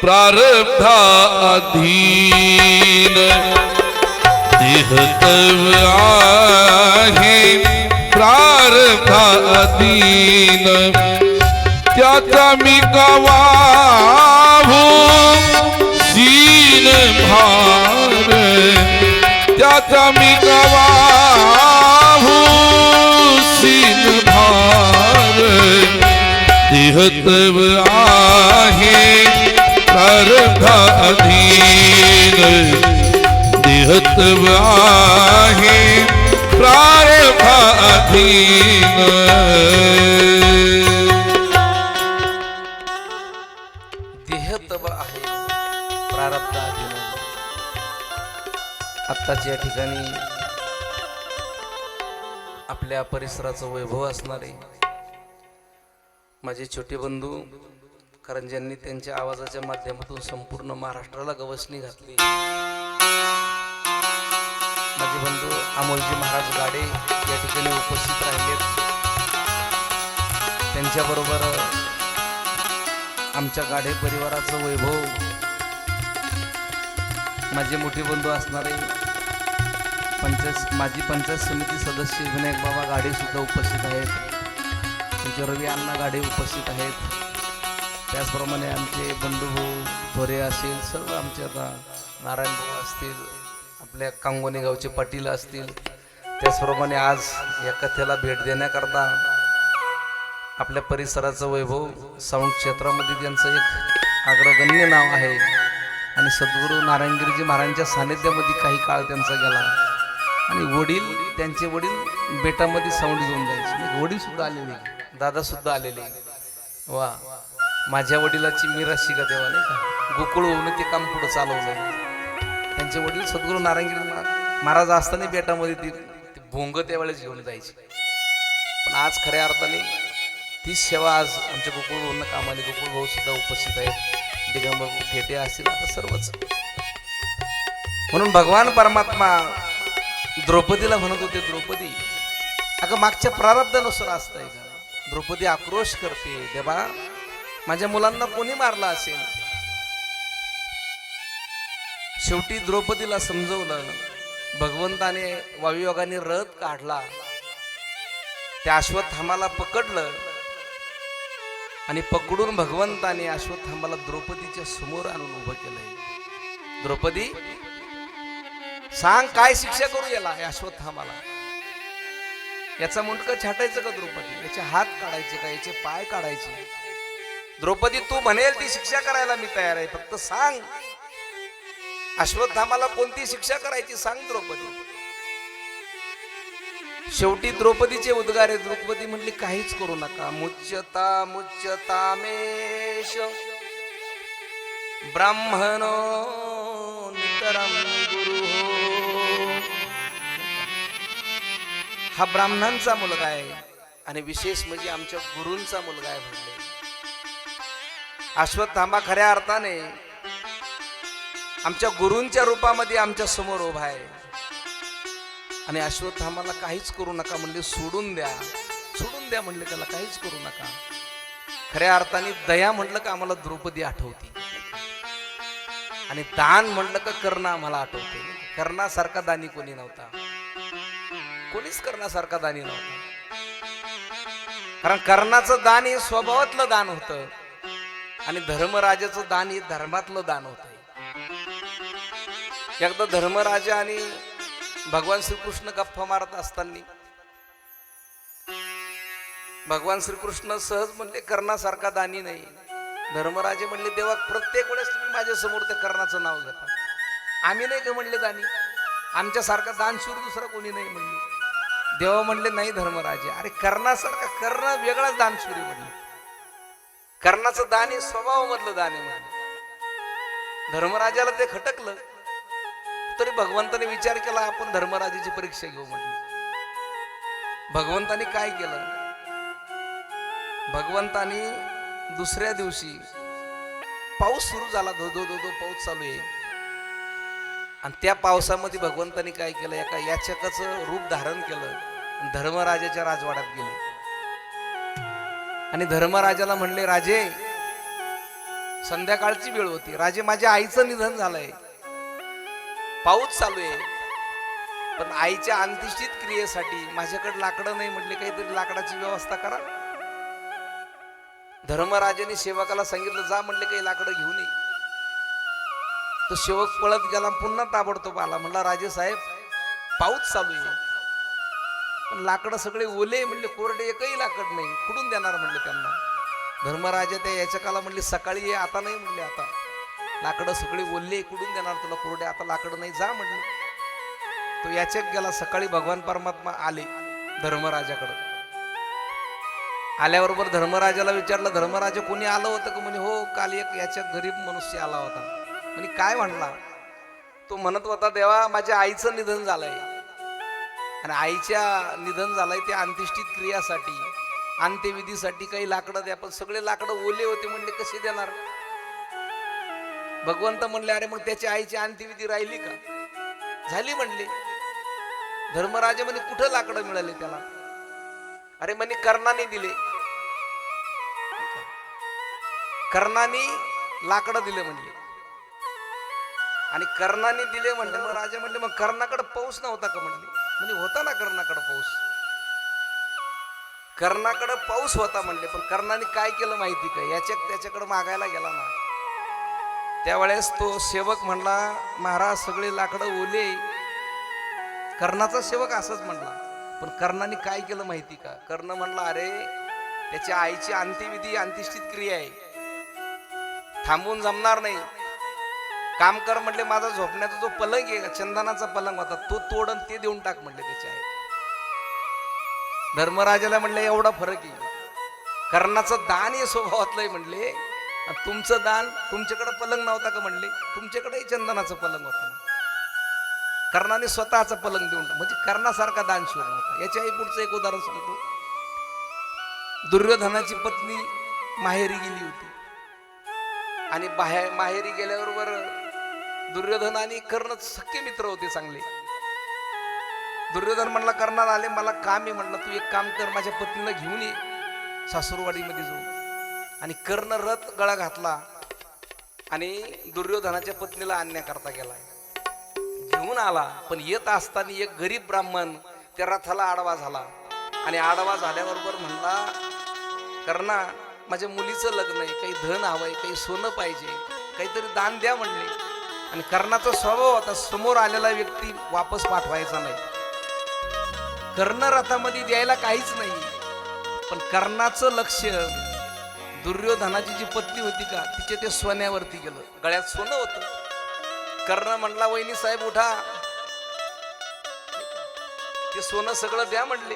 प्रारब्धाधीन, देह तव आहे प्रारब्धाधीन त्याचा मी गवाहू सीन भार त्याचा मी गवाहू सीन भार देहतव आहे प्रारब्धाधीन देहतव आहे प्रारब्धाधीन देहतव आहे प्रारब्धाधीन. आत्ताच या ठिकाणी आपल्या परिसराचं वैभव असणारे माझे छोटे बंधू, कारण ज्यांनी त्यांच्या आवाजाच्या माध्यमातून संपूर्ण महाराष्ट्राला गवसणी घातली, माझे बंधू अमोलजी महाराज गाडे या ठिकाणी उपस्थित राहिलेत. त्यांच्याबरोबर आमच्या गाडे परिवाराचं वैभव माझे मोठे बंधू असणारे माजी पंचायत समिती सदस्य विनायक बाबा गाडे सुद्धा उपस्थित आहेत. त्यांचे रवी अण्णा गाडे उपस्थित आहेत. त्याचप्रमाणे आमचे बंधुभाऊ थोरे असेल, सर्व आमचे आता नारायण भाऊ असतील, आपल्या कांगोनी गावचे पाटील असतील. त्याचप्रमाणे आज या कथेला भेट देण्याकरता आपल्या परिसराचं वैभव साऊंड क्षेत्रामध्ये ज्यांचं एक अग्रगण्य नाव आहे आणि सद्गुरू नारायणगिरीजी महाराजांच्या सानिध्यामध्ये काही काळ त्यांचा गेला आणि त्यांचे वडील बेटामध्ये साऊंड घेऊन जायचे. वडील सुद्धा आलेले, दादा सुद्धा आलेले. वा, माझ्या वडिलाची मिराशी का देवा नाही का, गोकुळ होऊन ते काम पुढं चालवलं. त्यांचे वडील सद्गुरू नारायणगिरी महाराज असताना बेटामध्ये ते भोंग त्यावेळेस घेऊन जायचे. पण आज खऱ्या अर्थाने तीच सेवा आज आमच्या गोकुळ भाऊंना कामाने, गोकुळ भाऊ सुद्धा उपस्थित आहेत, दिगंबर थेटे असतील, आता सर्वच. म्हणून भगवान परमात्मा द्रौपदीला म्हणत होते, द्रौपदी अगं मागच्या प्रारब्धानुसार असतंय का. द्रौपदी आक्रोश करते, देवा माझ्या मुलांना कोणी मारला असेल. शेवटी द्रौपदीला समजवलं, भगवंताने वायुयोगाने रथ काढला, त्या अश्वत्थामाला पकडलं आणि पकडून भगवंताने अश्वत्थामाला द्रौपदीच्या समोर आणून उभं केलंय. द्रौपदी सांग, काय शिक्षा करू याला, अश्वत्थामाला? याचा मुंडकं छाटायचं का द्रौपदी? याचे हात काढायचे का, याचे पाय काढायचे? द्रौपदी तू म्हणेल ती शिक्षा करायला मी तयार आहे, फक्त सांग अश्वत्थामाला कोणती शिक्षा करायची, सांग द्रौपदी. शेवटी द्रौपदीचे उद्गार आहे. द्रौपदी म्हणली काहीच करू नका. मुच्यता मुच्यतामेश ब्राह्मणो नितरम गुरु. हा ब्राह्मणांचा मुलगा आहे आणि विशेष म्हणजे आमच्या गुरूंचा मुलगा आहे म्हणले. अश्वत्थामा खऱ्या अर्थाने आमच्या गुरूंच्या रूपामध्ये आमच्या समोर उभा आहे आणि अश्वत्थामाला काहीच करू नका म्हणले, सोडून द्या म्हणले, त्याला काहीच करू नका. खऱ्या अर्थाने दया म्हटलं का आम्हाला द्रौपदी आठवती आणि दान म्हटलं का कर्ण आम्हाला आठवते. कर्णासारखा दानी कोणी नव्हता, कोणीच कर्णासारखा दानी नव्हता. कारण कर्णाचं दान हे स्वभावातलं दान होतं आणि धर्मराजाचं दान हे धर्मातलं दान होतं. एकदा धर्मराजा आणि भगवान श्रीकृष्ण गप्पा मारत असताना भगवान श्रीकृष्ण सहज म्हणले, कर्णासारखा दानी नाही. धर्मराजे म्हणले, देवा प्रत्येक वेळेस तुम्ही माझ्या समोर त्या कर्णाचं नाव घेता, आम्ही नाही का म्हणले दानी, आमच्यासारखा दानशूर दुसरा कोणी नाही म्हणले. देवा म्हणले, नाही धर्मराजे, अरे कर्णासारखा, कर्ण वेगळाच दानशूरी म्हणले, कर्णाचं दान हे स्वभावामधलं दान आहे म्हणले. धर्मराजाला ते खटकलं. तरी भगवंताने विचार केला, आपण धर्मराजाची परीक्षा घेऊ म्हणले. भगवंताने काय केलं, भगवंताने दुसऱ्या दिवशी पाऊस सुरू झाला, धो धो धो धो पाऊस चालू आहे आणि त्या पावसामध्ये भगवंताने काय केलं, एका याचकाचं रूप धारण केलं, धर्मराजाच्या राजवाड्यात गेले आणि धर्मराजाला म्हणले, राजे संध्याकाळची वेळ होती, राजे माझ्या आईचं निधन झालंय, पाऊस चालू आहे पण आईच्या अंत्येष्टीत क्रियेसाठी माझ्याकडे लाकडं नाही म्हटले, काहीतरी लाकडाची व्यवस्था करा. धर्मराजाने सेवकाला सांगितलं, जा म्हणले काही लाकडं घेऊन ये. तो सेवक पळत गेला, पुन्हा ताबडतोब आला. म्हणला, राजे साहेब पाऊस चालू आहे, पण लाकडं सगळे ओले म्हणले, कोरडे एकही लाकड नाही, कुठून देणार म्हणले त्यांना. धर्मराजा त्या याचकाला म्हणले, सकाळी ये, आता नाही म्हणले, आता लाकडं सगळे ओले, कुठून देणार तुला कोरडे, आता लाकडं नाही, जा म्हणले. तो याचक गेला. सकाळी भगवान परमात्मा आले धर्मराजाकडे. आल्याबरोबर धर्मराजाला विचारलं, धर्मराजा कोणी आलं होतं का? म्हणे, हो, काल एक याचक गरीब मनुष्य आला होता. म्हणे, काय म्हणला? तो म्हणत होता, देवा माझ्या आईचं निधन झालंय आणि आईच्या निधन झालंय ते अंत्येष्टीत क्रियासाठी, अंत्यविधीसाठी काही लाकडं द्या. पण सगळे लाकडं ओले होते म्हणले, कसे देणार? भगवंत म्हणले, अरे मग त्याच्या आईची अंत्यविधी राहिली का? झाली म्हणले. धर्मराजा म्हणे, कुठं लाकडं मिळाले त्याला? अरे म्हणे, कर्णाने दिले, कर्णाने लाकडं दिले म्हणले. आणि कर्णाने दिले म्हणले. मग राजा म्हणले, मग कर्णाकडे पाऊस नव्हता का? म्हणले, म्हणजे होता ना कर्णाकडे पाऊस, कर्णाकडे पाऊस होता म्हणले. पण कर्णाने काय केलं माहिती का? त्याच्याकडे मागायला गेला ना, त्यावेळेस तो सेवक म्हणला, महाराज सगळे लाकडं ओले. कर्णाचा सेवक असंच म्हणला. पण कर्णाने काय केलं माहिती का? कर्ण म्हणला, अरे त्याच्या आईची अंत्यविधी, अंत्येष्टीत क्रिया आहे, थांबून जमणार नाही, काम कर म्हटले. माझा झोपण्याचा जो पलंग आहे, चंदनाचा पलंग होता, तो तोडून ते देऊन टाक म्हटले त्याच्या आई. धर्मराजाला म्हणले, एवढा फरक आहे. कर्णाचं दान हे स्वभावातलंय म्हणले, तुमचं दान, तुमच्याकडे पलंग नव्हता का म्हणले, तुमच्याकडेही चंदनाचं पलंग होतं. कर्णाने स्वतःचा पलंग देऊन, म्हणजे कर्णासारखा दानशूर नव्हता. याच्याही पुढचं एक उदाहरण सांगतो. दुर्योधनाची पत्नी माहेरी गेली होती आणि माहेरी गेल्याबरोबर दुर्योधन आणि कर्ण सख्खे मित्र होते चांगले. दुर्योधन म्हणला, कर्णाला आले, मला काम आहे म्हणलं, तू एक काम कर, माझ्या पत्नीला घेऊन ये सासूरवाडीमध्ये जाऊ. आणि कर्ण रथ गळा घातला आणि दुर्योधनाच्या पत्नीला आणण्याकरता गेला, घेऊन आला. पण येत असताना एक गरीब ब्राह्मण त्या रथाला आडवा झाला आणि आडवा झाल्याबरोबर म्हणला, कर्णा माझ्या मुलीचं लग्न आहे, काही धन हवंय, काही सोनं पाहिजे, काहीतरी दान द्या म्हणले. आणि कर्णाचा स्वभाव होता, समोर आलेला व्यक्ती वापस पाठवायचा नाही. कर्ण रथामध्ये द्यायला काहीच नाही. पण कर्णाचं लक्ष दुर्योधनाची जी पत्नी होती का, तिचे ते सोन्यावरती गेलं, गळ्यात सोनं होतं. कर्ण म्हणला, वहिनी साहेब उठा, ते सोनं सगळं द्या म्हणले.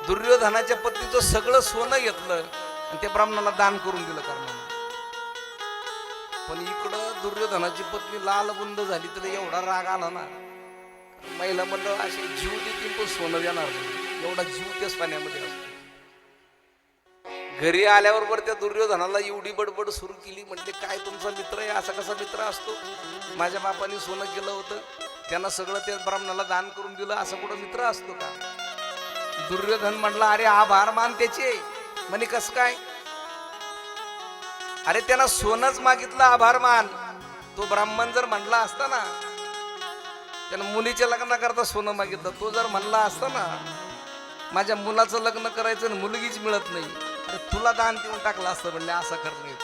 दुर्योधनाच्या पत्नीचं सगळं सोनं घेतलं आणि त्या ब्राह्मणाला दान करून दिलं कर्णाने. पण इकडं दुर्योधनाची पत्नी लाल बुंद झाली, तर एवढा राग आला ना, महिला मंडळ असे जीव देतील पण सोनं देणार नाही, एवढा जीव त्या सोन्यामध्ये असतो. घरी आल्याबरोबर त्या दुर्योधनाला एवढी बडबड सुरू केली, म्हणले, काय तुमचा मित्र आहे, असा कसा मित्र असतो? माझ्या बापाने सोनं केलं होतं, त्यांना सगळं त्या ब्राह्मणाला दान करून दिलं, असा कुठं मित्र असतो का? दुर्योधन म्हणला, अरे आभार मान त्याचे. म्हणे, कस काय? अरे त्यांना सोनच मागितलं, आभार मान. तो ब्राह्मण जर म्हणला असता ना, त्यानं मुलीच्या लग्नाकरता सोनं मागितलं, तो जर म्हणला असता ना, माझ्या मुलाचं लग्न करायचं आणि मुलगीच मिळत नाही, अरे तुला दान देऊन टाकलं असतं. म्हणले, असं करणं येत,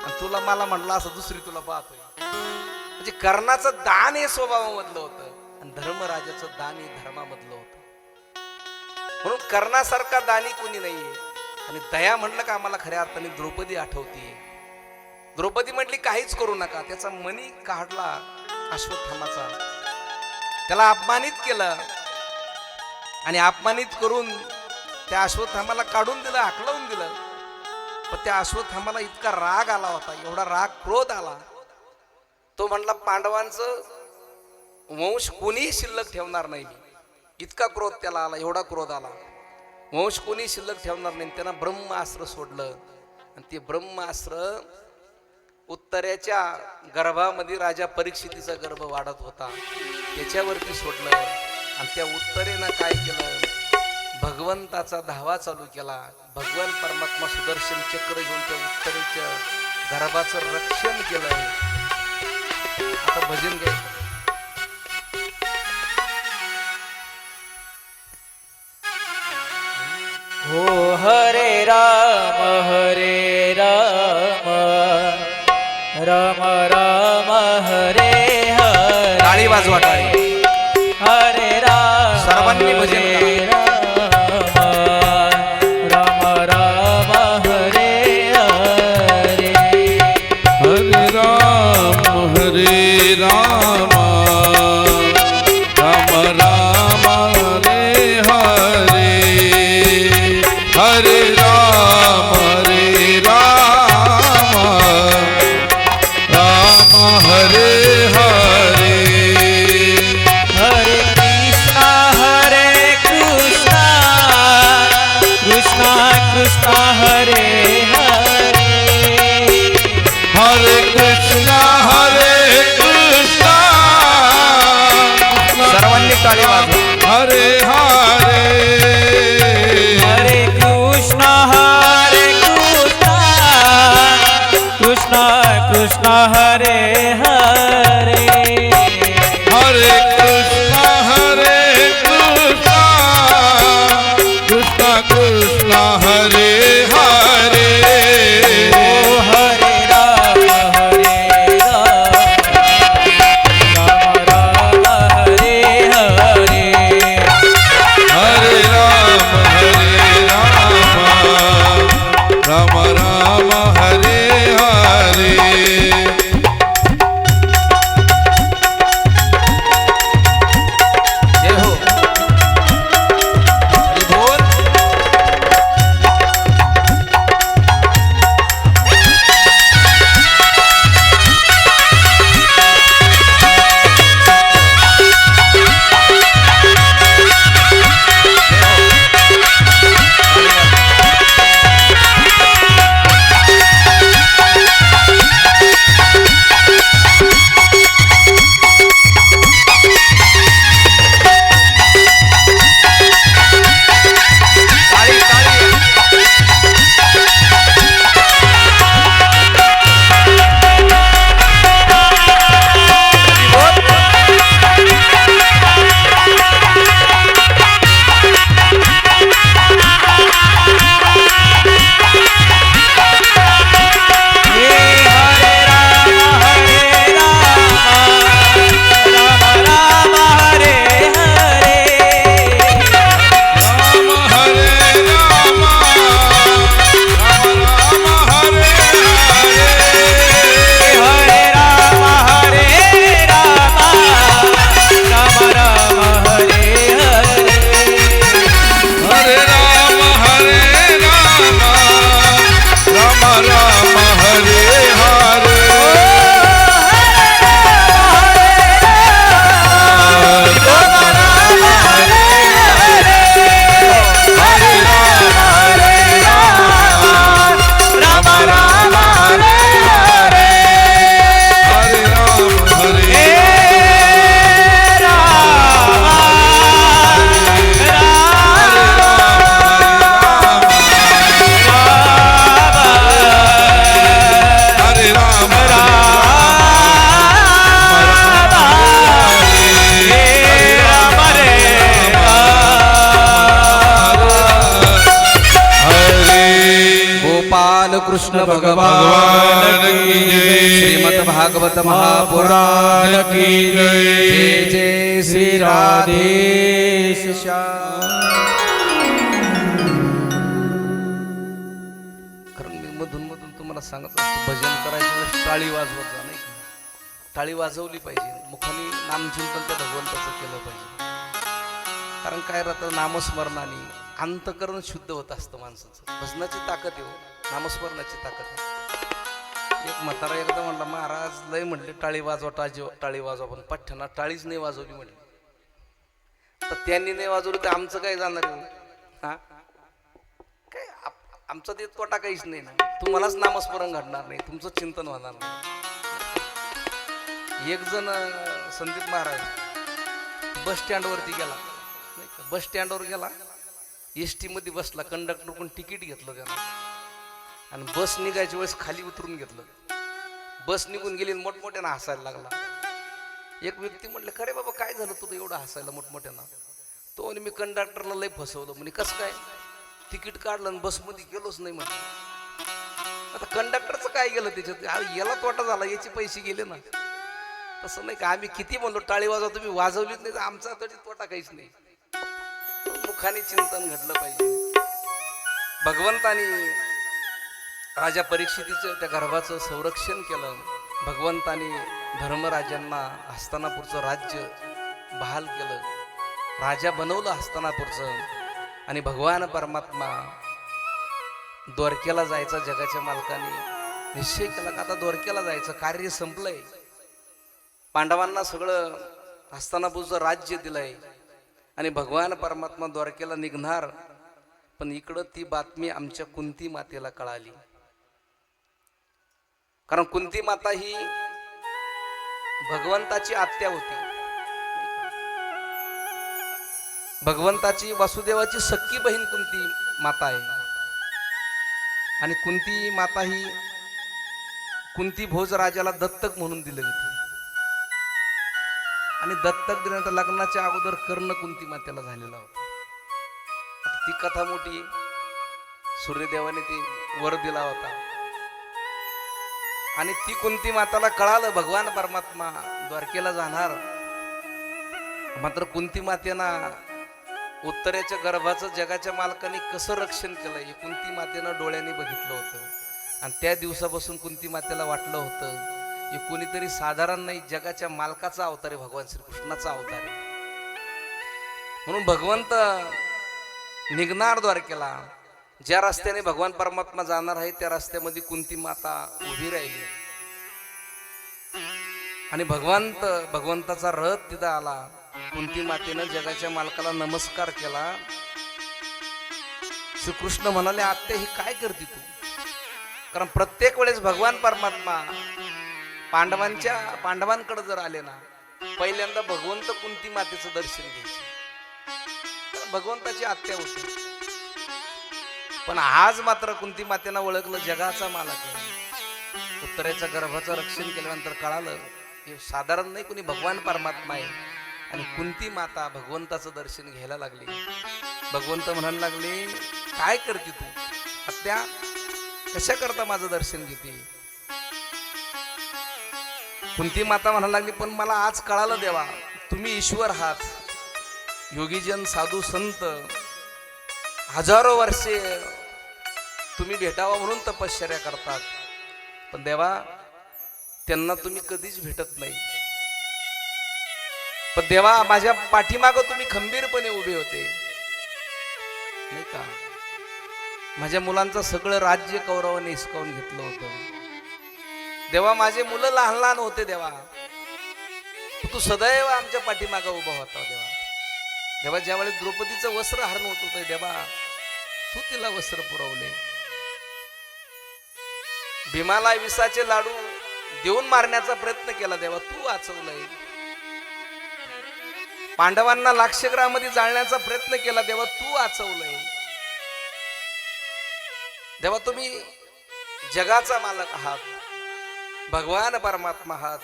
आणि तुला मला म्हणलं असं दुसरी तुला पाहतोय. म्हणजे कर्णाचं दान हे स्वभावामधलं होतं आणि धर्मराजाचं दान हे धर्मामधलं होतं. म्हणून कर्णासारखा दानी कोणी नाहीये. आणि दया म्हणलं का आम्हाला खऱ्या अर्थाने द्रौपदी आठवते. द्रौपदी म्हटली, काहीच करू नका. त्याचा मणी काढला अश्वत्थामाचा, त्याला अपमानित केलं आणि अपमानित करून त्या अश्वत्थामाला काढून दिलं, हाकलवून दिलं. पण त्या अश्वत्थामाला इतका राग आला होता, एवढा राग, क्रोध आला, तो म्हणला, पांडवांचं वंश कोणीही शिल्लक ठेवणार नाही. इतका क्रोध त्याला आला, एवढा क्रोध आला, वंश कोणी शिल्लक ठेवणार नाही. त्यानं ब्रह्मास्त्र सोडलं आणि ते ब्रह्मास्त्र उत्तरेच्या गर्भामध्ये राजा परीक्षितीचा गर्भ वाढत होता, त्याच्यावरती सोडलं. आणि त्या उत्तरेनं काय केलं, भगवंताचा धावा चालू केला. भगवान परमात्मा सुदर्शन चक्र घेऊन त्या उत्तरेच्या गर्भाचं रक्षण केलं. आता भजन गाय हो हरे राम राम राम हरे हरे टाळी वाजवा टाळी. हरे राम सर्वांनी भजन करा. राम राम हरे हरे हरे राम राम राम हरे हरे हरे राम राम हरे हरे हरे कृष्णा कृष्णा कृष्णा हरे हरे हरे कृष्णा सर्वांनी टाळी वाजवा. हरे हरे हरे कृष्णा कृष्णा कृष्णा हरे हरे हरे कृष्णा कृष्णा कृष्णा हरे हरे ओ हरे राम राम हरे हरे हरे राम राम राम हरे हरे जय हो. हरी बोल. टाळी टाळी. हे हरे राम राम राम हरे हरे राम हरे राम हरे हरे हरे राम राम राम हरे हरे हरे राम राम हरे हरे हरे राम हरे हरे राम हरे गोपाल कृष्ण भगवान भगवान की जय श्रीमद भागवत महापुराण की जय जय जय श्री राधेश कारण मी मधून मधून तुम्हाला सांगत असतो भजन करायच्या वेळेस टाळी वाजवत जा नाही का. टाळी वाजवली पाहिजे. मुखाने नामचिंतन त्या भगवंताचं केलं पाहिजे. कारण काय राहतं नामस्मरणाने अंतकरण शुद्ध होत असतं माणसाचं. भजनाची ताकद आहे हो, नामस्मरणाची ताकद आहे. एक म्हातारा एकदा म्हणला महाराज लय म्हणले टाळी वाजवा टाळी वाजवा पण पठ्ठ्याना टाळीच नाही वाजवली म्हणली. तर त्यांनी नाही वाजवली तर आमचं काय जाणार आहे हा काय आमचा ते तोटा काहीच नाही ना. तुम्हालाच नामस्मरण घडणार नाही, तुमचं चिंतन होणार नाही. एक जण संदीप महाराज बस स्टँडवरती गेला नाही का. बस स्टँडवर गेला, एस टी मध्ये बसला, कंडक्टरकडून तिकीट घेतलं त्यानं आणि बस निघायच्या वेळेस खाली उतरून घेतलं. बस निघून गेली, मोठमोठ्यानं हसायला लागला. एक व्यक्ती म्हटलं खरे बाबा काय झालं तुला एवढं हसायला मोठमोठ्यानं. तो म्हणे मी कंडक्टरला लय फसवलं. म्हणे कसं काय. तिकीट काढलं आणि बसमध्ये गेलोच नाही म्हटलं. आता कंडक्टरचं काय गेलं त्याच्यात, याला तोटा झाला, याचे पैसे गेले ना. तसं नाही का, आम्ही किती म्हणलो टाळी वाजवा, तुम्ही वाजवलीच नाही तर आमचा तरी तोटा काहीच नाही. मुखाने चिंतन घडलं पाहिजे. भगवंतानी राजा परीक्षितीचं त्या गर्भाचं संरक्षण केलं. भगवंतानी धर्मराजांना हस्तिनापूरचं राज्य बहाल केलं, राजा बनवलं हस्तिनापूरचं. आणि भगवान परमात्मा द्वारकेला जायचा जगाच्या मालकाने निश्चय केला का आता द्वारकेला जायचं, कार्य संपलंय. पांडवांना सगळं हस्तिनापूरचं राज्य दिलंय आणि भगवान परमात्मा द्वारकेला निघणार. पण इकडं ती बातमी आमच्या कुंती मातेला कळाली. कारण कुंती माता ही भगवंताची आत्या होती. भगवंताची वासुदेवाची सख्खी बहीण कुंती माता आहे. आणि कुंती माता ही कुंती भोज राजाला दत्तक म्हणून दिली होती. आणि दत्तक दिल्यानंतर लग्नाच्या अगोदर कर्ण कुंती मातेला झालेला होता. ती कथा मोठी, सूर्यदेवाने ती वर दिला होता. आणि ती कुंती माताला कळालं भगवान परमात्मा द्वारकेला जाणार. मात्र कुंती मातेनं उत्तरेच्या गर्भाचं जगाच्या मालकाने कसं रक्षण केलंय हे कुंती मातेनं डोळ्यांनी बघितलं होतं. आणि त्या दिवसापासून कुंती मातेला वाटलं होतं हे कोणीतरी साधारण नाही, जगाच्या मालकाचा अवतार आहे, भगवान श्रीकृष्णाचा अवतार आहे. म्हणून भगवंत निघणार द्वारकेला. ज्या रस्त्याने भगवान परमात्मा जाणार आहे त्या रस्त्यामध्ये कुंती माता उभी राहिली. आणि भगवंताचा रथ तिथं आला. कुंती मातेनं जगाच्या मालकाला नमस्कार केला. श्रीकृष्ण म्हणाले, आत्या ही काय करते तू? कारण प्रत्येक वेळेस भगवान परमात्मा पांडवांकडे जर आले ना, पहिल्यांदा भगवंत कुंती मातेचं दर्शन घ्यायचे. भगवंताची आत्या होती. पण आज मात्र कुंती मातेनं ओळखलं जगाचा मालक आहे. उत्तरेच्या गर्भाचं रक्षण केल्यानंतर कळालं हे साधारण नाही, कोणी भगवान परमात्मा आहे. आणि कुंती माता भगवंताचं दर्शन घ्यायला लागली. भगवंत म्हणायला लागले, काय करते तू आत्या? कशा करता माझं दर्शन घेते? कुंती माता म्हणायला लागली, पण मला आज कळालं देवा, तुम्ही ईश्वर आहात. योगीजन साधू संत हजारो वर्षे तुम्ही भेटावा म्हणून तपश्चर्या करतात. पण देवा, त्यांना तुम्ही कधीच भेटत नाही. पण देवा, माझ्या पाठीमागं तुम्ही खंबीरपणे उभे होते नाही का? माझ्या मुलांचं सगळं राज्य कौरवाने हिसकावून घेतलं होतं. देवा, माझे मुलं लहान लहान होते. देवा, तू सदैव आमच्या पाठीमागं उभा होता. देवा, देवा, ज्यावेळेस द्रौपदीचं वस्त्र हरण होत होतं, देवा तू तिला वस्त्र पुरवले. भीमाला विसाचे लाडू देऊन मारण्याचा प्रयत्न केला, देवा तू वाचवलंय. पांडवांना लाक्षागृहामध्ये जाळण्याचा प्रयत्न केला, देवा तू वाचवलंय. देवा, तुम्ही जगाचा मालक आहात, भगवान परमात्मा आहात.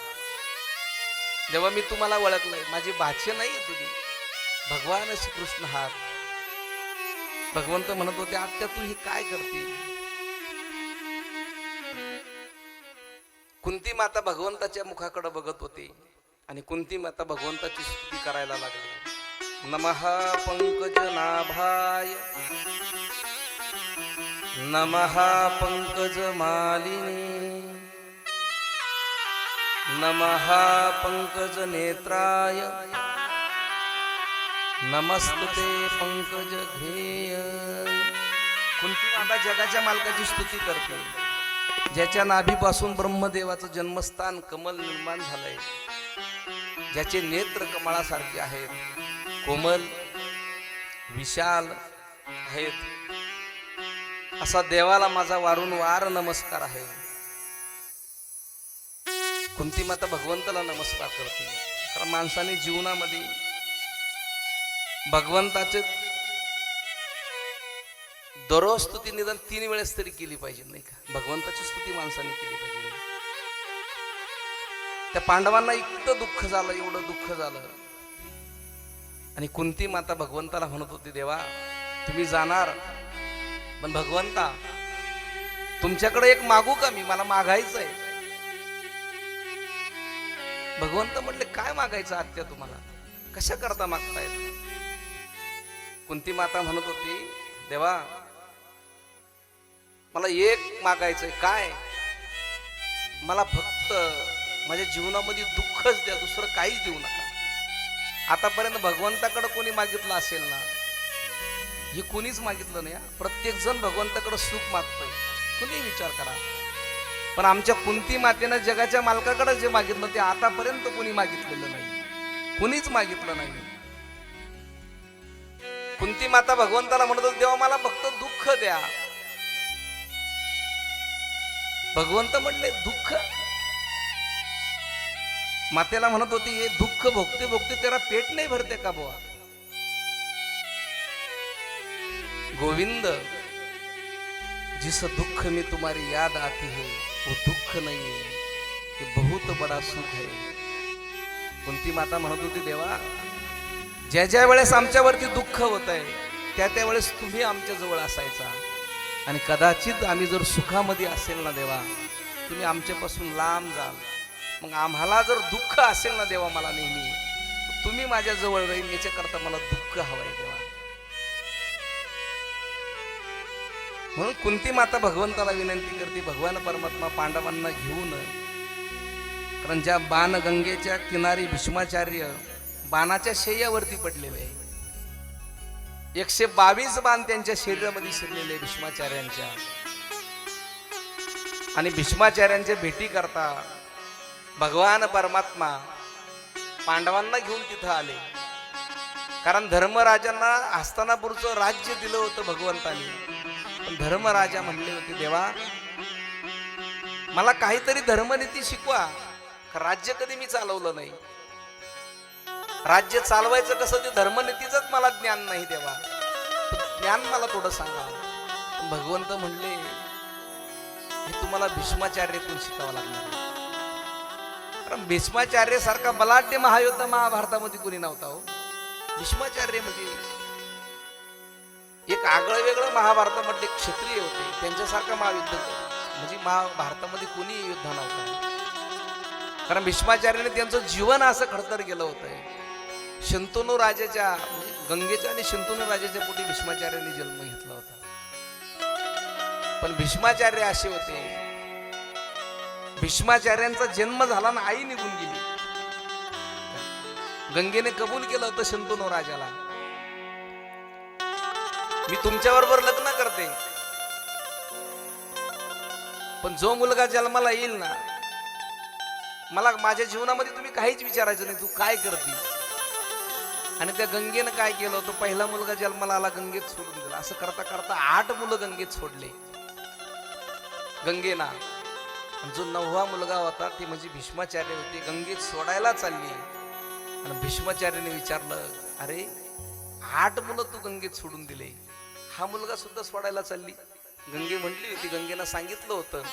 देवा, मी तुम्हाला ओळखलंय, माझी भाचे नाही तुम्ही, भगवान श्रीकृष्ण आहात. भगवंत म्हणत होते, आत्या तू ही काय करते? कुंती माता भगवंताच्या मुखाकडे बघत होती. आणि कुंती माता भगवंताची स्तुती करायला लागली. नमः पंकज नाभाय, नमः पंकज मालिनी, नमः पंकज नेत्राय, नमस्तुते पंकज घेय. कुंती माता जगाच्या मालकाची स्तुती करते, ज्याच्या नाभीपासून ब्रह्मदेवाचं जन्मस्थान कमल निर्माण झालंय, ज्याचे नेत्र कमळासारखे आहेत, कोमल विशाल आहेत, असा देवाला माझा वारंवार नमस्कार आहे. कुंती माता भगवंताला नमस्कार करते. कारण माणसाने जीवनामध्ये भगवंताचे दररोज स्तुती निदान 3 वेळेस तरी केली पाहिजे नाही का? भगवंताची स्तुती माणसाने केली पाहिजे. त्या पांडवांना इतकं दुःख झालं, एवढं दुःख झालं. आणि कुंती माता भगवंताला म्हणत होती, देवा तुम्ही जाणार पण भगवंता तुमच्याकडे एक मागू का मी, मला मागायचं आहे. भगवंत म्हटले काय मागायचं आत्या तुम्हाला, कशा करता मागतायत. कुंती माता म्हणत होती देवा मला एक मागायचंय, काय, मला फक्त माझ्या जीवनामध्ये दुःखच द्या, दुसरं काहीच देऊ नका. आतापर्यंत भगवंताकडे कोणी मागितलं असेल ना, हे कोणीच मागितलं नाही. प्रत्येक जण भगवंताकडे सुख मागतोय, कुणी विचार करा. पण आमच्या कुंती मातेनं जगाच्या मालकाकडे जे मागितलं ते आतापर्यंत कोणी मागितलेलं नाही, कुणीच मागितलं नाही. कुंती माता भगवंताला म्हणत होती देवा मला फक्त दुःख द्या. भगवंत म्हणले दुःख. मातेला म्हणत होती हे दुःख भोगते भोगते तेरा पेट नाही भरते का बुवा. गोविंद जिस दुख में तुम्हारी याद आती है वो दुःख नहीं है, ये बहुत बड़ा सुख है. कुंती माता म्हणत होती देवा ज्या ज्या वेळेस आमच्यावरती दुःख होत आहे त्या त्या वेळेस तुम्ही आमच्या जवळ असायचा, आणि कदाचित आम्ही जर सुखामध्ये असेल ना देवा तुम्ही आमच्यापासून लांब जाल. मग आम्हाला जर दुःख असेल ना देवा मला नेहमी तुम्ही माझ्या जवळ राहील, याच्याकरता मला दुःख हवंय देवा. म्हणून कुंती माता भगवंताला विनंती करते भगवान परमात्मा पांडवांना घेऊन, कारण ज्या बाणगंगेच्या किनारी भीष्माचार्य बाणाच्या शय्यावरती पडलेले आहे. 122 बाण त्यांच्या शरीरामध्ये शिरलेले भीष्माचार्यांच्या, आणि भीष्माचार्यांच्या भेटी करता भगवान परमात्मा पांडवांना घेऊन तिथं आले. कारण धर्मराजांना हस्तिनापूरचं राज्य दिलं होतं भगवंतानी, पण धर्मराजा म्हणले होते देवा मला काहीतरी धर्मनीती शिकवा, राज्य कधी मी चालवलं नाही, राज्य चालवायचं कसं ते धर्मनीतीच मला ज्ञान नाही देवा, ज्ञान मला थोडं सांगा. भगवंत म्हणले हे तुम्हाला भीष्माचार्यकडून शिकावं लागणार. कारण भीष्माचार्य सारखा बलाढ्य महायोद्धा महाभारतामध्ये कोणी नव्हता हो. भीष्माचार्य म्हणजे एक आगळं वेगळं महाभारतामधले क्षत्रिय होते, त्यांच्यासारखा महायुद्ध म्हणजे महाभारतामध्ये कोणी युद्ध नव्हता. कारण भीष्माचार्याने त्यांचं जीवन असं खडतर गेलं होतं. शंतनू राजाच्या म्हणजे गंगेच्या आणि शंतनू राजाच्या पोटी भीष्माचार्यांनी जन्म घेतला होता. पण भीष्माचार्य असे होते, भीष्माचार्यांचा जन्म झाला ना आई निघून गेली. गंगेने कबूल केलं होतं शंतनू राजाला, मी तुमच्याबरोबर लग्न करते, पण जो मुलगा जन्माला येईल ना मला माझ्या जीवनामध्ये तुम्ही काहीच विचारायचं नाही, तू काय करते. आणि त्या गंगेनं काय केलं होतं, पहिला मुलगा जन्माला आला गंगेत सोडून दिला. असं करता करता 8 मुलं गंगेत सोडले गंगेना. जो 9वा मुलगा होता ते म्हणजे भीष्माचार्य होते, गंगेत सोडायला चालली. आणि भीष्माचार्याने विचारलं अरे 8 मुलं तू गंगेत सोडून दिले, हा मुलगा सुद्धा सोडायला चालली. गंगे म्हटली होती, गंगेनं सांगितलं होतं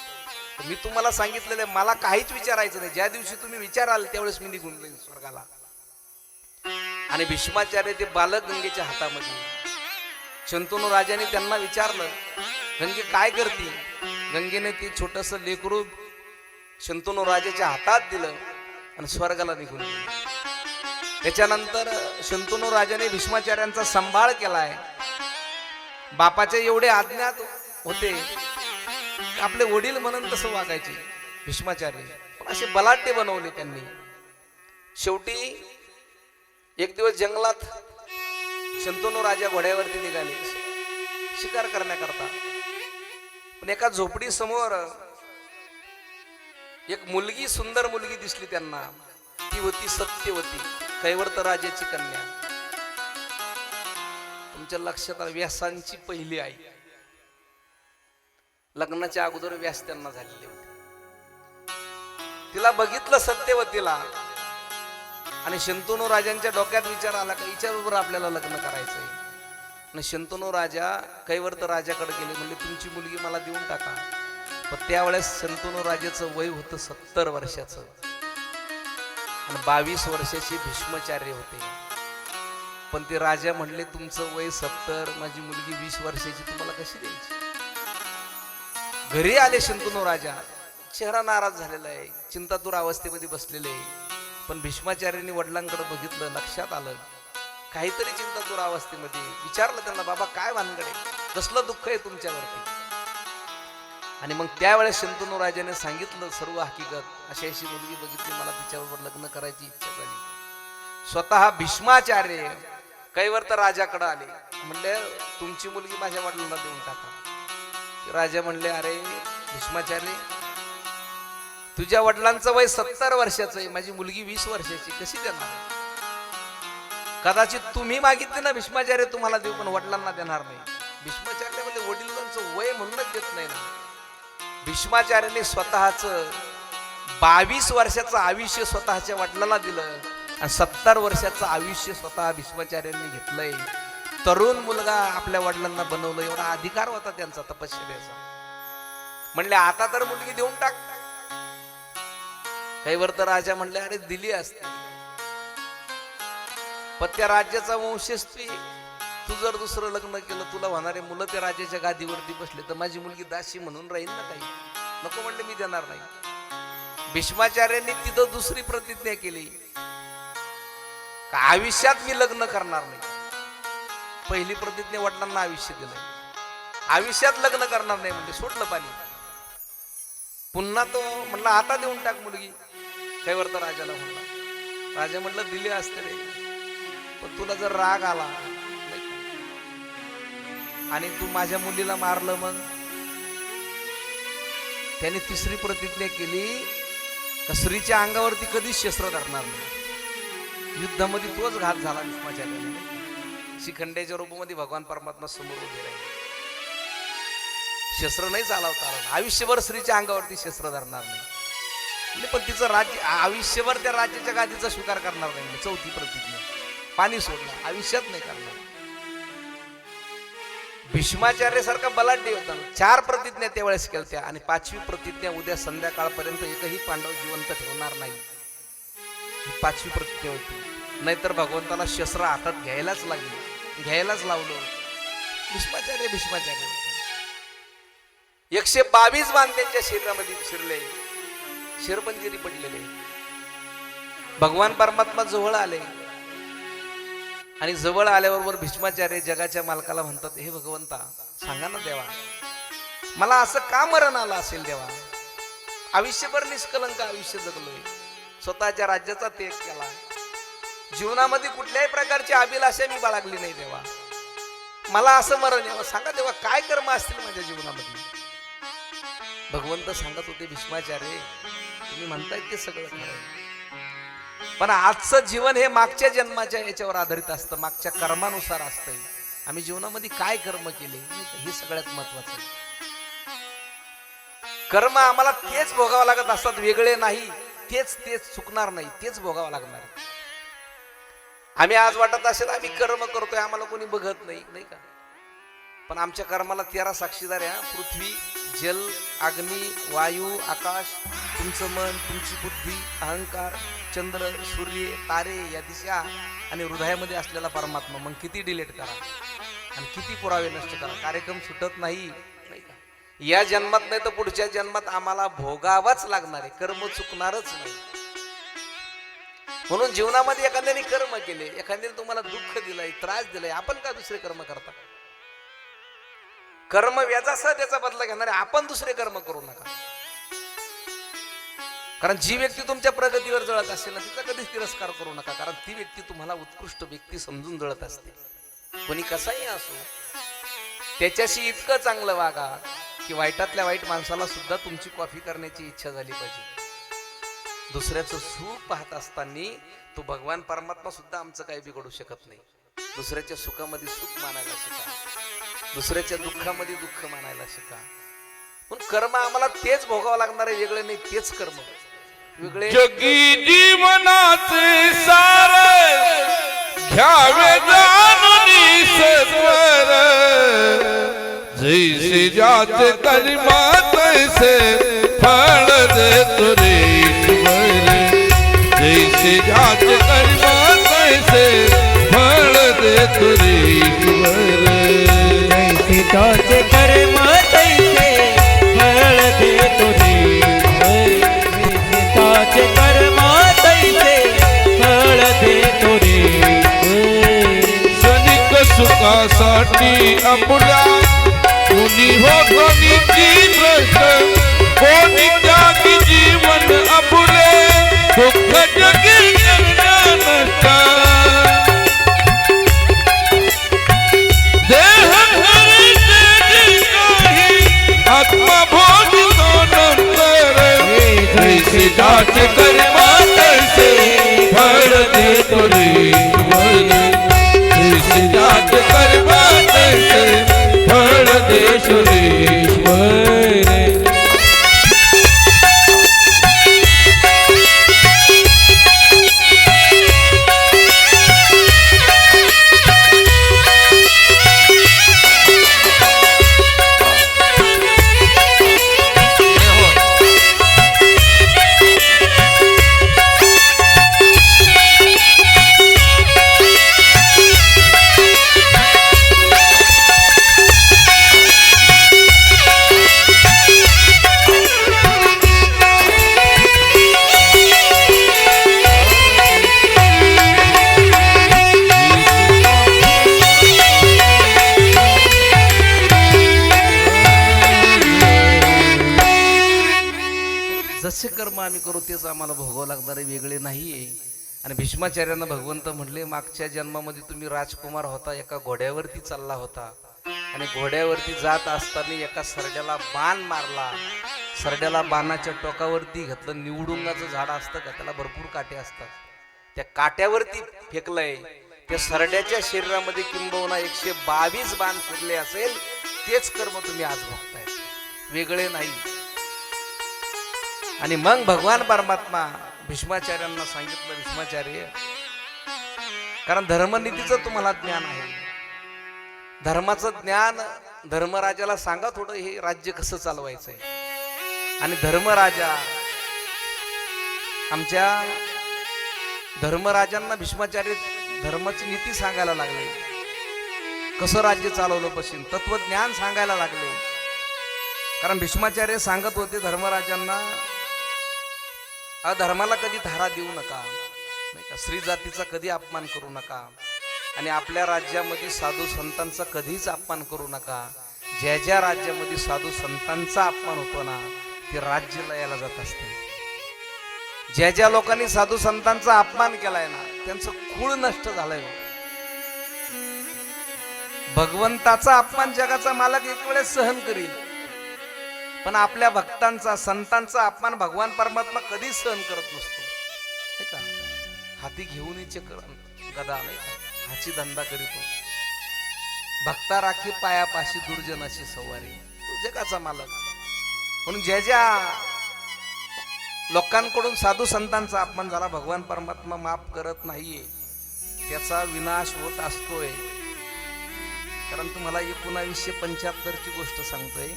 मी तुम्हाला सांगितलेलं मला काहीच विचारायचं नाही, ज्या दिवशी तुम्ही विचाराल त्यावेळेस मी निघून जाईन स्वर्गाला. आणि भीष्माचार्य ते बालक गंगेच्या हातामध्ये. शंतनू राजाने त्यांना विचारलं गंगे काय करती. गंगेने ते छोटस लेकरू शंतनू राजाच्या हातात दिलं आणि स्वर्गाला निघून गेले. त्याच्यानंतर शंतनू राजाने भीष्माचार्यांचा सांभाळ केलाय. बापाचे एवढे अज्ञात होते, आपले वडील म्हणून तसं वागायचे भीष्माचार्य, पण असे बलाढ्य बनवले त्यांनी. शेवटी एक दिवस जंगलात शंतनू राजा घोड्यावरती निघाले शिकार करण्याकरता. पण एका झोपडी समोर एक मुलगी, सुंदर मुलगी दिसली त्यांना. ती होती सत्यवती, कैवर्त राजाची कन्या. तुमच्या लक्षात आलं, व्यासांची पहिली आई. लग्नाच्या अगोदर व्यास त्यांना झालेले होते. तिला बघितलं सत्यवतीला, आणि शंतनू राजांच्या डोक्यात विचार आला का हिच्याबरोबर आपल्याला लग्न करायचंय. आणि शंतनू राजा कैवर्त राजाकडे गेले, म्हणले तुमची मुलगी मला देऊन टाका. पण त्यावेळेस शंतनू राजाचं वय होतं 70 वर्षाचं आणि 22 वर्षाचे भीष्माचार्य होते. पण ते राजा म्हणले तुमचं वय 70, माझी मुलगी 20 वर्षाची, तुम्हाला कशी द्यायची? घरी आले शंतनू राजा, चेहरा नाराज झालेला आहे, चिंतातूर अवस्थेमध्ये बसलेले आहे. पण भीष्माचार्यांनी वडिलांकडे बघितलं, लक्षात आलं काहीतरी चिंतातूर अवस्थेमध्ये. विचारलं त्यांना, बाबा काय भानगड आहे, कसलं दुःख आहे तुमच्यावरती? आणि मग त्यावेळेस शंतनू राजाने सांगितलं सर्व हकीकत. अशी अशी मुलगी बघितली, मला तिच्याबरोबर लग्न करायची इच्छा झाली. स्वतः भीष्माचार्य कैवर्त राजाकडे आले, म्हणले तुमची मुलगी माझ्या वडिलांना देऊन टाका. राजा म्हणले, अरे भीष्माचार्य, तुझ्या वडिलांचं वय 70 वर्षाचं आहे, माझी मुलगी 20 वर्षाची, कशी देणार? कदाचित तुम्ही मागितले ना भीष्माचार्य तुम्हाला देऊ, पण वडिलांना देणार नाही. भीष्माचार्य म्हणजे वडिलांचं वय म्हणूनच देत नाही ना. भीष्माचार्याने स्वतःच 22 वर्षाचं आयुष्य स्वतःच्या वडिलांना दिलं आणि 70 वर्षाचं आयुष्य स्वतः भीष्माचार्यांनी घेतलंय. तरुण मुलगा आपल्या वडिलांना बनवलं, एवढा अधिकार होता त्यांचा तपश्चर्याचा. म्हणले आता तर मुलगी देऊन टाक. कैवर्त राजा म्हणले, अरे दिली असते, पण त्या राज्याचा वंशस्वी, तू जर दुसरं लग्न केलं, तुला होणारे मुलं त्या राज्याच्या गादीवरती बसले तर माझी मुलगी दासी म्हणून राहील ना. काही नको म्हणले, मी देणार नाही. भीष्माचार्यांनी तिथं दुसरी प्रतिज्ञा केली, का आयुष्यात मी लग्न करणार नाही. पहिली प्रतिज्ञा वडिलांना आयुष्य दिलं, आयुष्यात लग्न करणार नाही म्हणजे सोडलं पाणी. पुन्हा तो म्हणला आता देऊन टाक मुलगी. कैवर्त राजाला म्हणला, राजा म्हणलं दिले असते रे, पण तुला जर राग आला आणि तू माझ्या मुलीला मारलं, मग त्याने तिसरी प्रतिज्ञा केली का स्त्रीच्या अंगावरती कधीच शस्त्र धरणार नाही. युद्धामध्ये तोच घात झाला भीष्माचार्याने. शिखंड्याच्या रूपामध्ये भगवान परमात्मा समोर उभे राहिले. शस्त्र नाही चालवता आलं, आयुष्यभर स्त्रीच्या अंगावरती शस्त्र धरणार नाही. पण तिचं राज्य आयुष्यभर त्या राज्याच्या गादीचा स्वीकार करणार नाही. चौथी प्रतिज्ञा पाणी सोडलं, आयुष्यात नाही करणार. भीष्माचार्य सारखा बलाढ्य होता. 4 प्रतिज्ञा त्यावेळेस केल्या आणि 5वी प्रतिज्ञा उद्या संध्याकाळपर्यंत एकही पांडव जिवंत ठेवणार नाही, ही 5वी प्रतिज्ञा होती. नाहीतर भगवंताला शस्त्र हातात घ्यायलाच लागले, घ्यायलाच लावलं. भीष्माचार्य 122 बाण त्यांच्या शरीरामध्ये शिरले, शिरपंजिरी पडलेले. भगवान परमात्मा जवळ आले आणि जवळ आल्याबरोबर भीष्माचार्य जगाच्या मालकाला म्हणतात, हे भगवंता सांगा ना देवा, मला असं का मरण आलं असेल देवा? आयुष्यभर निष्कलंक आयुष्य जगलोय, स्वतःच्या राज्याचा त्याग केला, जीवनामध्ये कुठल्याही प्रकारची अभिलाषा मी बाळगली नाही देवा, मला असं मरण यावं. सांगा देवा, काय कर्म असतील माझ्या जीवनामध्ये? भगवंत सांगत होते, भीष्माचार्य तुम्ही म्हणताय ते सगळं खरं, पण आजचं जीवन हे मागच्या जन्माच्या याच्यावर आधारित असतं, मागच्या कर्मानुसार असतंय. आम्ही जीवनामध्ये काय कर्म केले हे सगळ्यात महत्वाचं आहे. कर्म आम्हाला तेच भोगावं लागत असतात, वेगळे नाही. तेच चुकणार नाही, तेच भोगावं लागणार. आम्ही आज वाटत असेल आम्ही कर्म करतोय, आम्हाला कोणी बघत नाही, नाही का? पण आमच्या कर्माला 13 साक्षीदार आहे. पृथ्वी, जल, अग्नी, वायू, आकाश, तुमचं मन, तुमची बुद्धी, अहंकार, चंद्र, सूर्य, तारे, या दिशा आणि हृदयामध्ये असलेला परमात्मा. मग किती डिलीट करा आणि किती पुरावे नष्ट करा, कार्यक्रम सुटत नाही, नाही का? या जन्मात नाही तर पुढच्या जन्मात आम्हाला भोगावाच लागणार आहे, कर्म चुकणारच नाही. म्हणून जीवनामध्ये एखाद्याने कर्म केले, एखाद्याने तुम्हाला दुःख दिलंय, त्रास दिलाय, आपण का दुसरे कर्म करता? कर्म व्याजासह त्याचा बदला घेणारे आपण दुसरे कर्म करू नका. कारण जी व्यक्ती तुमच्या प्रगतीवर जळत असेल ना, तिचा कधीच तिरस्कार करू नका, कारण ती व्यक्ती तुम्हाला उत्कृष्ट व्यक्ती समजून जळत असते. कोणी कसाही असो, त्याच्याशी इतकं चांगलं वागा की वाईटातल्या वाईट माणसाला सुद्धा तुमची कॉफी करण्याची इच्छा झाली पाहिजे. दुसऱ्याचं सुख पाहत असताना तो भगवान परमात्मा सुद्धा आमचं काही बिघडू शकत नाही. दुसऱ्याच्या सुखामध्ये सुख मानायला शिका, दुसऱ्याच्या दुःखामध्ये दुःख मानायला शिका. पण कर्म आम्हाला तेच भोगावं लागणार आहे, वेगळे नाही. तेच कर्म वेगळे. जगी जीवनाचे सार घ्यावे जाणून सत्वर, जैसे जाते कर्मा तैसे फळ देतो रे ईश्वर, जैसे जाते कर्मा तैसे फळ दे सुखासाठी आपल्या कुणी हो कोणीची प्रश्न कोणी त्यागी जीवन आपले दुःख जगी नसता देह हरी आत्मा भोग नंतर जैसे जाच कर्मा तैसे फळ देतो ईश्वर जैसे जाच कर्मा तैसे फळ देतो ईश्वर जसे कर्म आम्ही करू तेच आम्हाला भोगावं लागणारे वेगळे नाहीये. आणि भीष्माचार्यांना भगवंत म्हटले, मागच्या जन्मामध्ये तुम्ही राजकुमार होता, एका घोड्यावरती चालला होता आणि घोड्यावरती जात असताना एका सरड्याला बाण मारला. सरड्याला बाणाच्या टोकावरती घेतलं. निवडुंगाचं झाड असतं का, त्याला भरपूर काटे असतात, त्या काट्यावरती फेकलंय. त्या सरड्याच्या शरीरामध्ये किंबहुना 122 बाण फिरले असेल. तेच कर्म तुम्ही आज भोगताय, वेगळे नाही. आणि मग भगवान परमात्मा भीष्माचार्यांना सांगितलं, भीष्माचार्य, कारण धर्मनीतीचं तुम्हाला ज्ञान आहे, धर्माचं ज्ञान, धर्मराजाला सांगा थोडं हे राज्य कसं चालवायचंय. आणि धर्मराजा, आमच्या धर्मराजांना भीष्माचार्य धर्माची नीती सांगायला लागले, कसं राज्य चालवलं पाहिजे, तत्वज्ञान सांगायला लागले. कारण भीष्माचार्य सांगत होते धर्मराजांना, अधर्माला कधी धारा देऊ नका, नाही का, स्त्री जातीचा कधी अपमान करू नका, आणि आपल्या राज्यामध्ये साधू संतांचा कधीच अपमान करू नका. ज्या ज्या राज्यामध्ये साधू संतांचा अपमान होतो ना, ते राज्य लयाला जात असते. ज्या ज्या लोकांनी साधू संतांचा अपमान केलाय ना, त्यांचं कुळ नष्ट झालंय. भगवंताचा अपमान जगाचा मालक एक वेळेस सहन करील, पण आपल्या भक्तांचा, संतांचा अपमान भगवान परमात्मा कधीच सहन करत नसतो, नाही का. हाती घेऊन गदा, नाही का, हाची धंदा करीतो. भक्ता राखी पायापाशी दुर्जनाची सवारी, तो जगाचा मालक. म्हणून ज्या ज्या लोकांकडून साधू संतांचा अपमान झाला, भगवान परमात्मा माफ करत नाहीये, त्याचा विनाश होत असतोय. कारण तुम्हाला 1975 ची गोष्ट सांगतोय.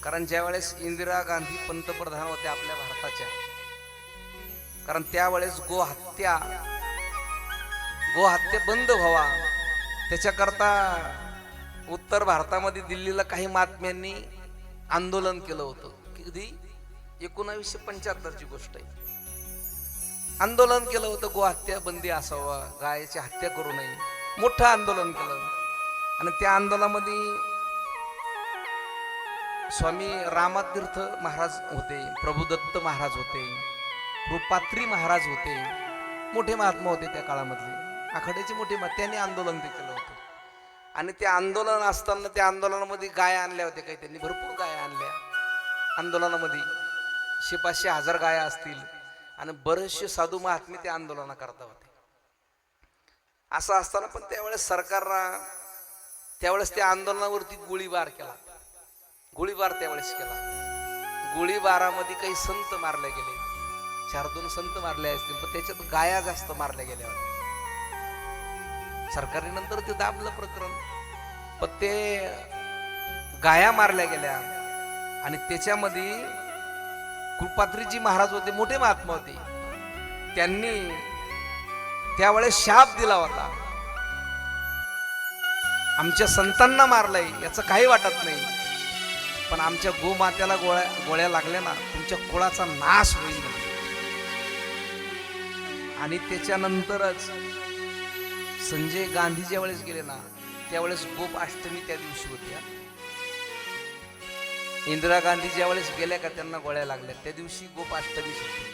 कारण ज्या वेळेस इंदिरा गांधी पंतप्रधान होत्या आपल्या भारताच्या, कारण त्यावेळेस गोहत्या बंद व्हावा त्याच्याकरता उत्तर भारतामध्ये दिल्लीला काही महात्म्यांनी आंदोलन केलं होतं. कधी 1975 ची गोष्ट आहे. आंदोलन केलं होतं, गोहत्या बंदी असावा, गायची हत्या करू नये, मोठं आंदोलन केलं. आणि त्या आंदोलनामध्ये स्वामी रामतीर्थ महाराज होते, प्रभुदत्त महाराज होते, रूपात्री महाराज होते, मोठे महात्मा होते त्या काळामधले, आखाड्याचे मोठे. त्यांनी आंदोलन ते केलं होतं. आणि ते आंदोलन असताना त्या आंदोलनामध्ये गाया आणल्या होत्या काही, त्यांनी भरपूर गाया आणल्या आंदोलनामध्ये, 500-1000 गाया असतील. आणि बरेचसे साधू महात्मे त्या आंदोलना करता होते. असं असताना पण त्यावेळेस सरकारनं त्यावेळेस त्या आंदोलनावरती गोळीबार केला. गोळीबार त्यावेळेस केला. गोळीबारामध्ये काही संत मारले गेले, 4-2 संत मारले असतील, पण त्याच्यात गाया जास्त मारल्या गेल्या होत्या. सरकारने नंतर ते दाबलं प्रकरण, पण ते गाया मारल्या गेल्या. आणि त्याच्यामध्ये कृपात्रीजी महाराज होते, मोठे महात्मा होते, त्यांनी त्यावेळेस शाप दिला होता, आमच्या संतांना मारलंय याचं काही वाटत नाही, पण आमच्या गोमात्याला गोळ्या लागल्या ना, तुमच्या कुळाचा नाश होईल. आणि त्याच्यानंतरच संजय गांधी ज्या वेळेस गेले ना त्यावेळेस गोप अष्टमी त्या दिवशी होती. इंदिरा गांधी ज्या वेळेस गेल्या का त्यांना गोळ्या लागल्या त्या दिवशी गोप अष्टमीच होती.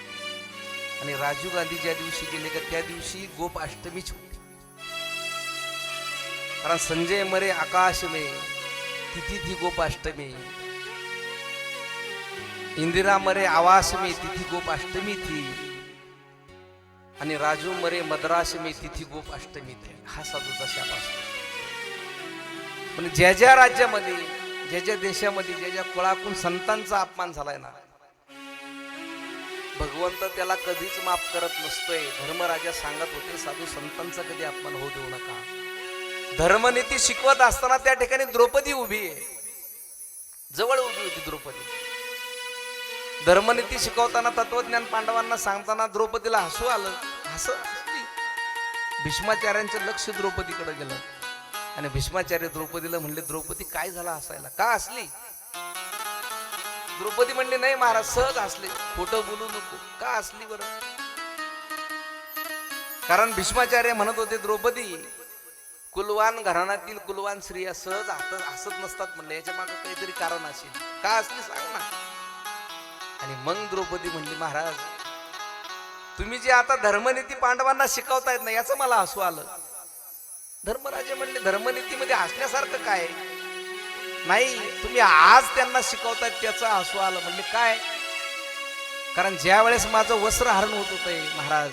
आणि राजीव गांधी ज्या दिवशी गेले का त्या दिवशी गोप अष्टमीच होती. कारण संजय मरे आकाश में तिथी थी गोप अष्टमी, इंदिरा मरे आवास में तिथी गोप अष्टमी थी, आणि राजू मरे मद्रास में तिथी गोप अष्टमी थी. हा साधूचा शाप असतो. पण ज्या ज्या राज्यामध्ये ज्या ज्या देशामध्ये ज्या ज्या कुळाकून संतांचा अपमान झालाय ना भगवंत त्याला कधीच माफ करत नसतोय. धर्मराजा सांगत होते साधू संतांचा कधी अपमान होऊ देऊ नका. धर्मनीती शिकवत असताना त्या ठिकाणी द्रौपदी उभी आहे, जवळ उभी होती द्रौपदी. धर्मनीती शिकवताना तत्वज्ञान पांडवांना सांगताना द्रौपदीला हसू आलं. हसली. भीष्माचार्यांचं लक्ष द्रौपदीकडे गेलं आणि भीष्माचार्य द्रौपदीला म्हणले द्रौपदी काय झालं हसायला, का हसली? द्रौपदी म्हणली नाही महाराज सहज हसले, खोटं बोलू नको. का हसली बरं? कारण भीष्माचार्य म्हणत होते द्रौपदी कुलवान घराण्यातील कुलवान स्त्रिया सहज हसत नसतात म्हणले, याच्या मागे काहीतरी कारण असेल. का असली सांग ना. आणि मग द्रौपदी म्हणली महाराज तुम्ही जे आता धर्मनीती पांडवांना शिकवतायत ना याचं मला हसू आलं. धर्मराजे म्हणले धर्मनीतीमध्ये हसण्यासारखं काय नाही, तुम्ही आज त्यांना शिकवतायत त्याचं हसू आलं. म्हणले काय? कारण ज्या वेळेस माझं वस्त्र हरण होत होतंय महाराज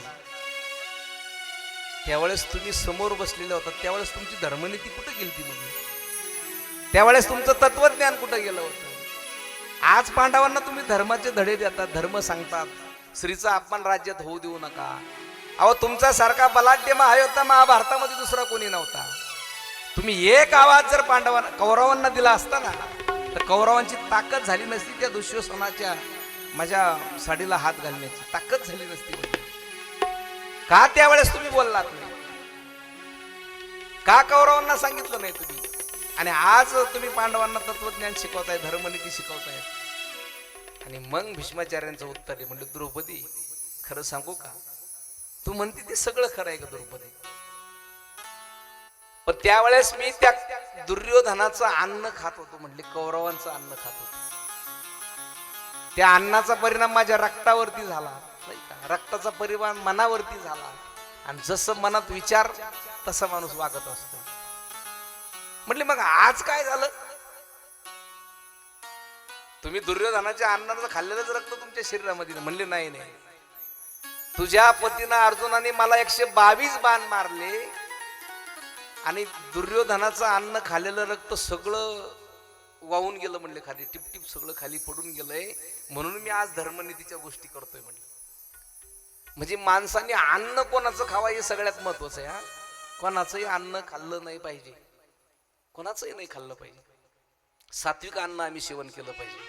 त्यावेळेस तुम्ही समोर बसलेले होता, त्यावेळेस तुमची धर्मनीती कुठे गेली ती? म्हणजे त्यावेळेस तुमचं तत्वज्ञान कुठं गेलं होतं? आज पांडवांना तुम्ही धर्माचे धडे देतात, धर्म सांगतात, स्त्रीचा अपमान राज्यात होऊ देऊ नका. अहो तुमचा सारखा बलाढ्य महायोद्धा महाभारतामध्ये दुसरा कोणी नव्हता. तुम्ही एक आवाज जर पांडवांना कौरवांना दिला असता ना तर कौरवांची ताकद झाली नसती त्या दुःशासनाच्या माझ्या साडीला हात घालण्याची ताकद झाली नसती. का त्यावेळेस तुम्ही बोललात नाही? का कौरवांना सांगितलं नाही तुम्ही? आणि आज तुम्ही पांडवांना तत्वज्ञान शिकवताय, धर्मनीती शिकवताय. आणि मग भीष्माचार्यांचं उत्तर आहे म्हणजे द्रौपदी खरं सांगू का तू म्हणते ते सगळं खरं आहे का द्रौपदी? पण त्यावेळेस मी त्या दुर्योधनाचं अन्न खात होतो म्हणले, कौरवांचं अन्न खात होतो. त्या अन्नाचा परिणाम माझ्या रक्तावरती झाला नाही का? रक्ताचा परिणाम मनावरती झाला. आणि जसं मनात विचार तसा माणूस वागत असतो. म्हटले मग आज काय झालं? तुम्ही दुर्योधनाच्या अन्नाचं खाल्लेलंच रक्त तुमच्या शरीरामध्ये. म्हणले नाही नाही, तुझ्या पतीनं अर्जुनाने मला 122 बाण मारले आणि दुर्योधनाचं अन्न खाल्लेलं रक्त सगळं वाहून गेलं म्हणले खाली, टिपटिप सगळं खाली पडून गेलंय, म्हणून मी आज धर्मनीतीच्या गोष्टी करतोय म्हणले. म्हणजे माणसाने अन्न कोणाचं खावा हे सगळ्यात महत्वाचं आहे. कोणाचंही अन्न खाल्लं नाही पाहिजे, कोणाचंही नाही खाल्लं पाहिजे. सात्विक अन्न आम्ही सेवन केलं पाहिजे.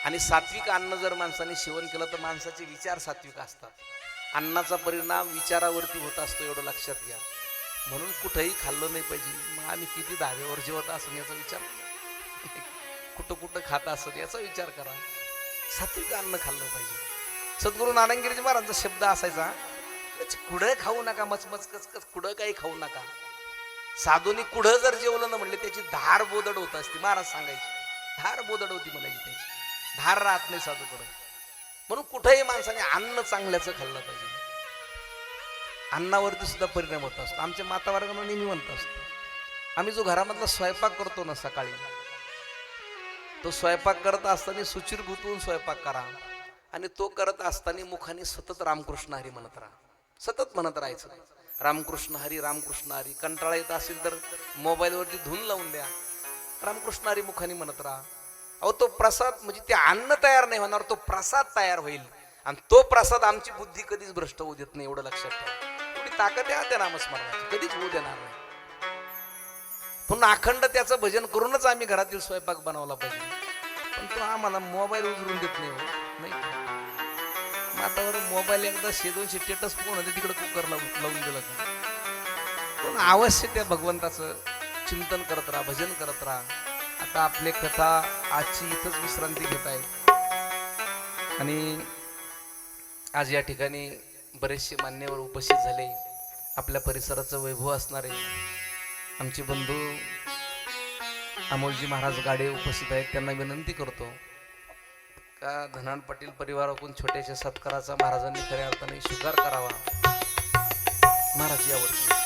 आणि सात्विक अन्न जर माणसाने सेवन केलं तर माणसाचे विचार सात्विक असतात. अन्नाचा परिणाम विचारावरती होत असतो एवढं लक्षात घ्या. म्हणून कुठंही खाल्लं नाही पाहिजे. मग आम्ही किती धाब्यावर जेवत असं याचा विचार, कुठं कुठं खात असं याचा विचार करा. सात्विक अन्न खाल्लं पाहिजे. सद्गुरू नारायणगिरीजी महाराजांचा शब्द असायचा कुठं खाऊ नका, मचमच कचकच कुठं काही खाऊ नका. साधूनी कुठं जर जेवलं ना म्हणले त्याची धार बोदड होत असते. महाराज सांगायचे धार बोदड होती म्हणायची, त्याची धार राहत नाही साधूकडे. म्हणून कुठेही माणसाने अन्न चांगल्याचं खाल्लं पाहिजे. अन्नावरती सुद्धा परिणाम होत असतो. आमच्या माता वर्गांना नेहमी म्हणत असतो आम्ही जो घरामधला स्वयंपाक करतो ना सकाळी, तो स्वयंपाक करत असताना सुचिर गुंतवून स्वयंपाक करा. आणि तो करत असताना मुखाने सतत रामकृष्ण हरी म्हणत राहा, सतत म्हणत राहायचं रामकृष्ण हरी रामकृष्ण हरी. कंटाळा येत असेल तर मोबाईलवरती धून लावून द्या, रामकृष्ण हरी मुखाने म्हणत राहा. अहो तो प्रसाद म्हणजे ते अन्न तयार नाही होणार, तो प्रसाद तयार होईल. आणि तो प्रसाद आमची बुद्धी कधीच भ्रष्ट होऊ देत नाही, एवढं लक्षात ठेवा. एवढी ताकद आहे त्या नामस्मरणाची, कधीच होऊ देणार नाही. पुन्हा अखंड त्याचं भजन करूनच आम्ही घरातील स्वयंपाक बनवला पाहिजे. पण तो आम्हाला मोबाईल उचलून देत नाही. नाही मातावर मोबाईल एकदा 100-200 स्टेटस पूर्ण तिकडे कुकर लावून दिलं. पण अवश्य त्या भगवंताचं चिंतन करत राहा, भजन करत राहा. आता आपली कथा आजची इथंच विश्रांती घेत आहे. आणि आज या ठिकाणी बरेचसे मान्यवर उपस्थित झाले. आपल्या परिसराचं वैभव असणारे आमचे बंधू अमोलजी महाराज गाडे उपस्थित आहेत. त्यांना विनंती करतो का धनान पाटील परिवाराकडून छोट्याशा सत्काराचा महाराजांनी खऱ्या अर्थाने स्वीकार करावा. महाराज यावरती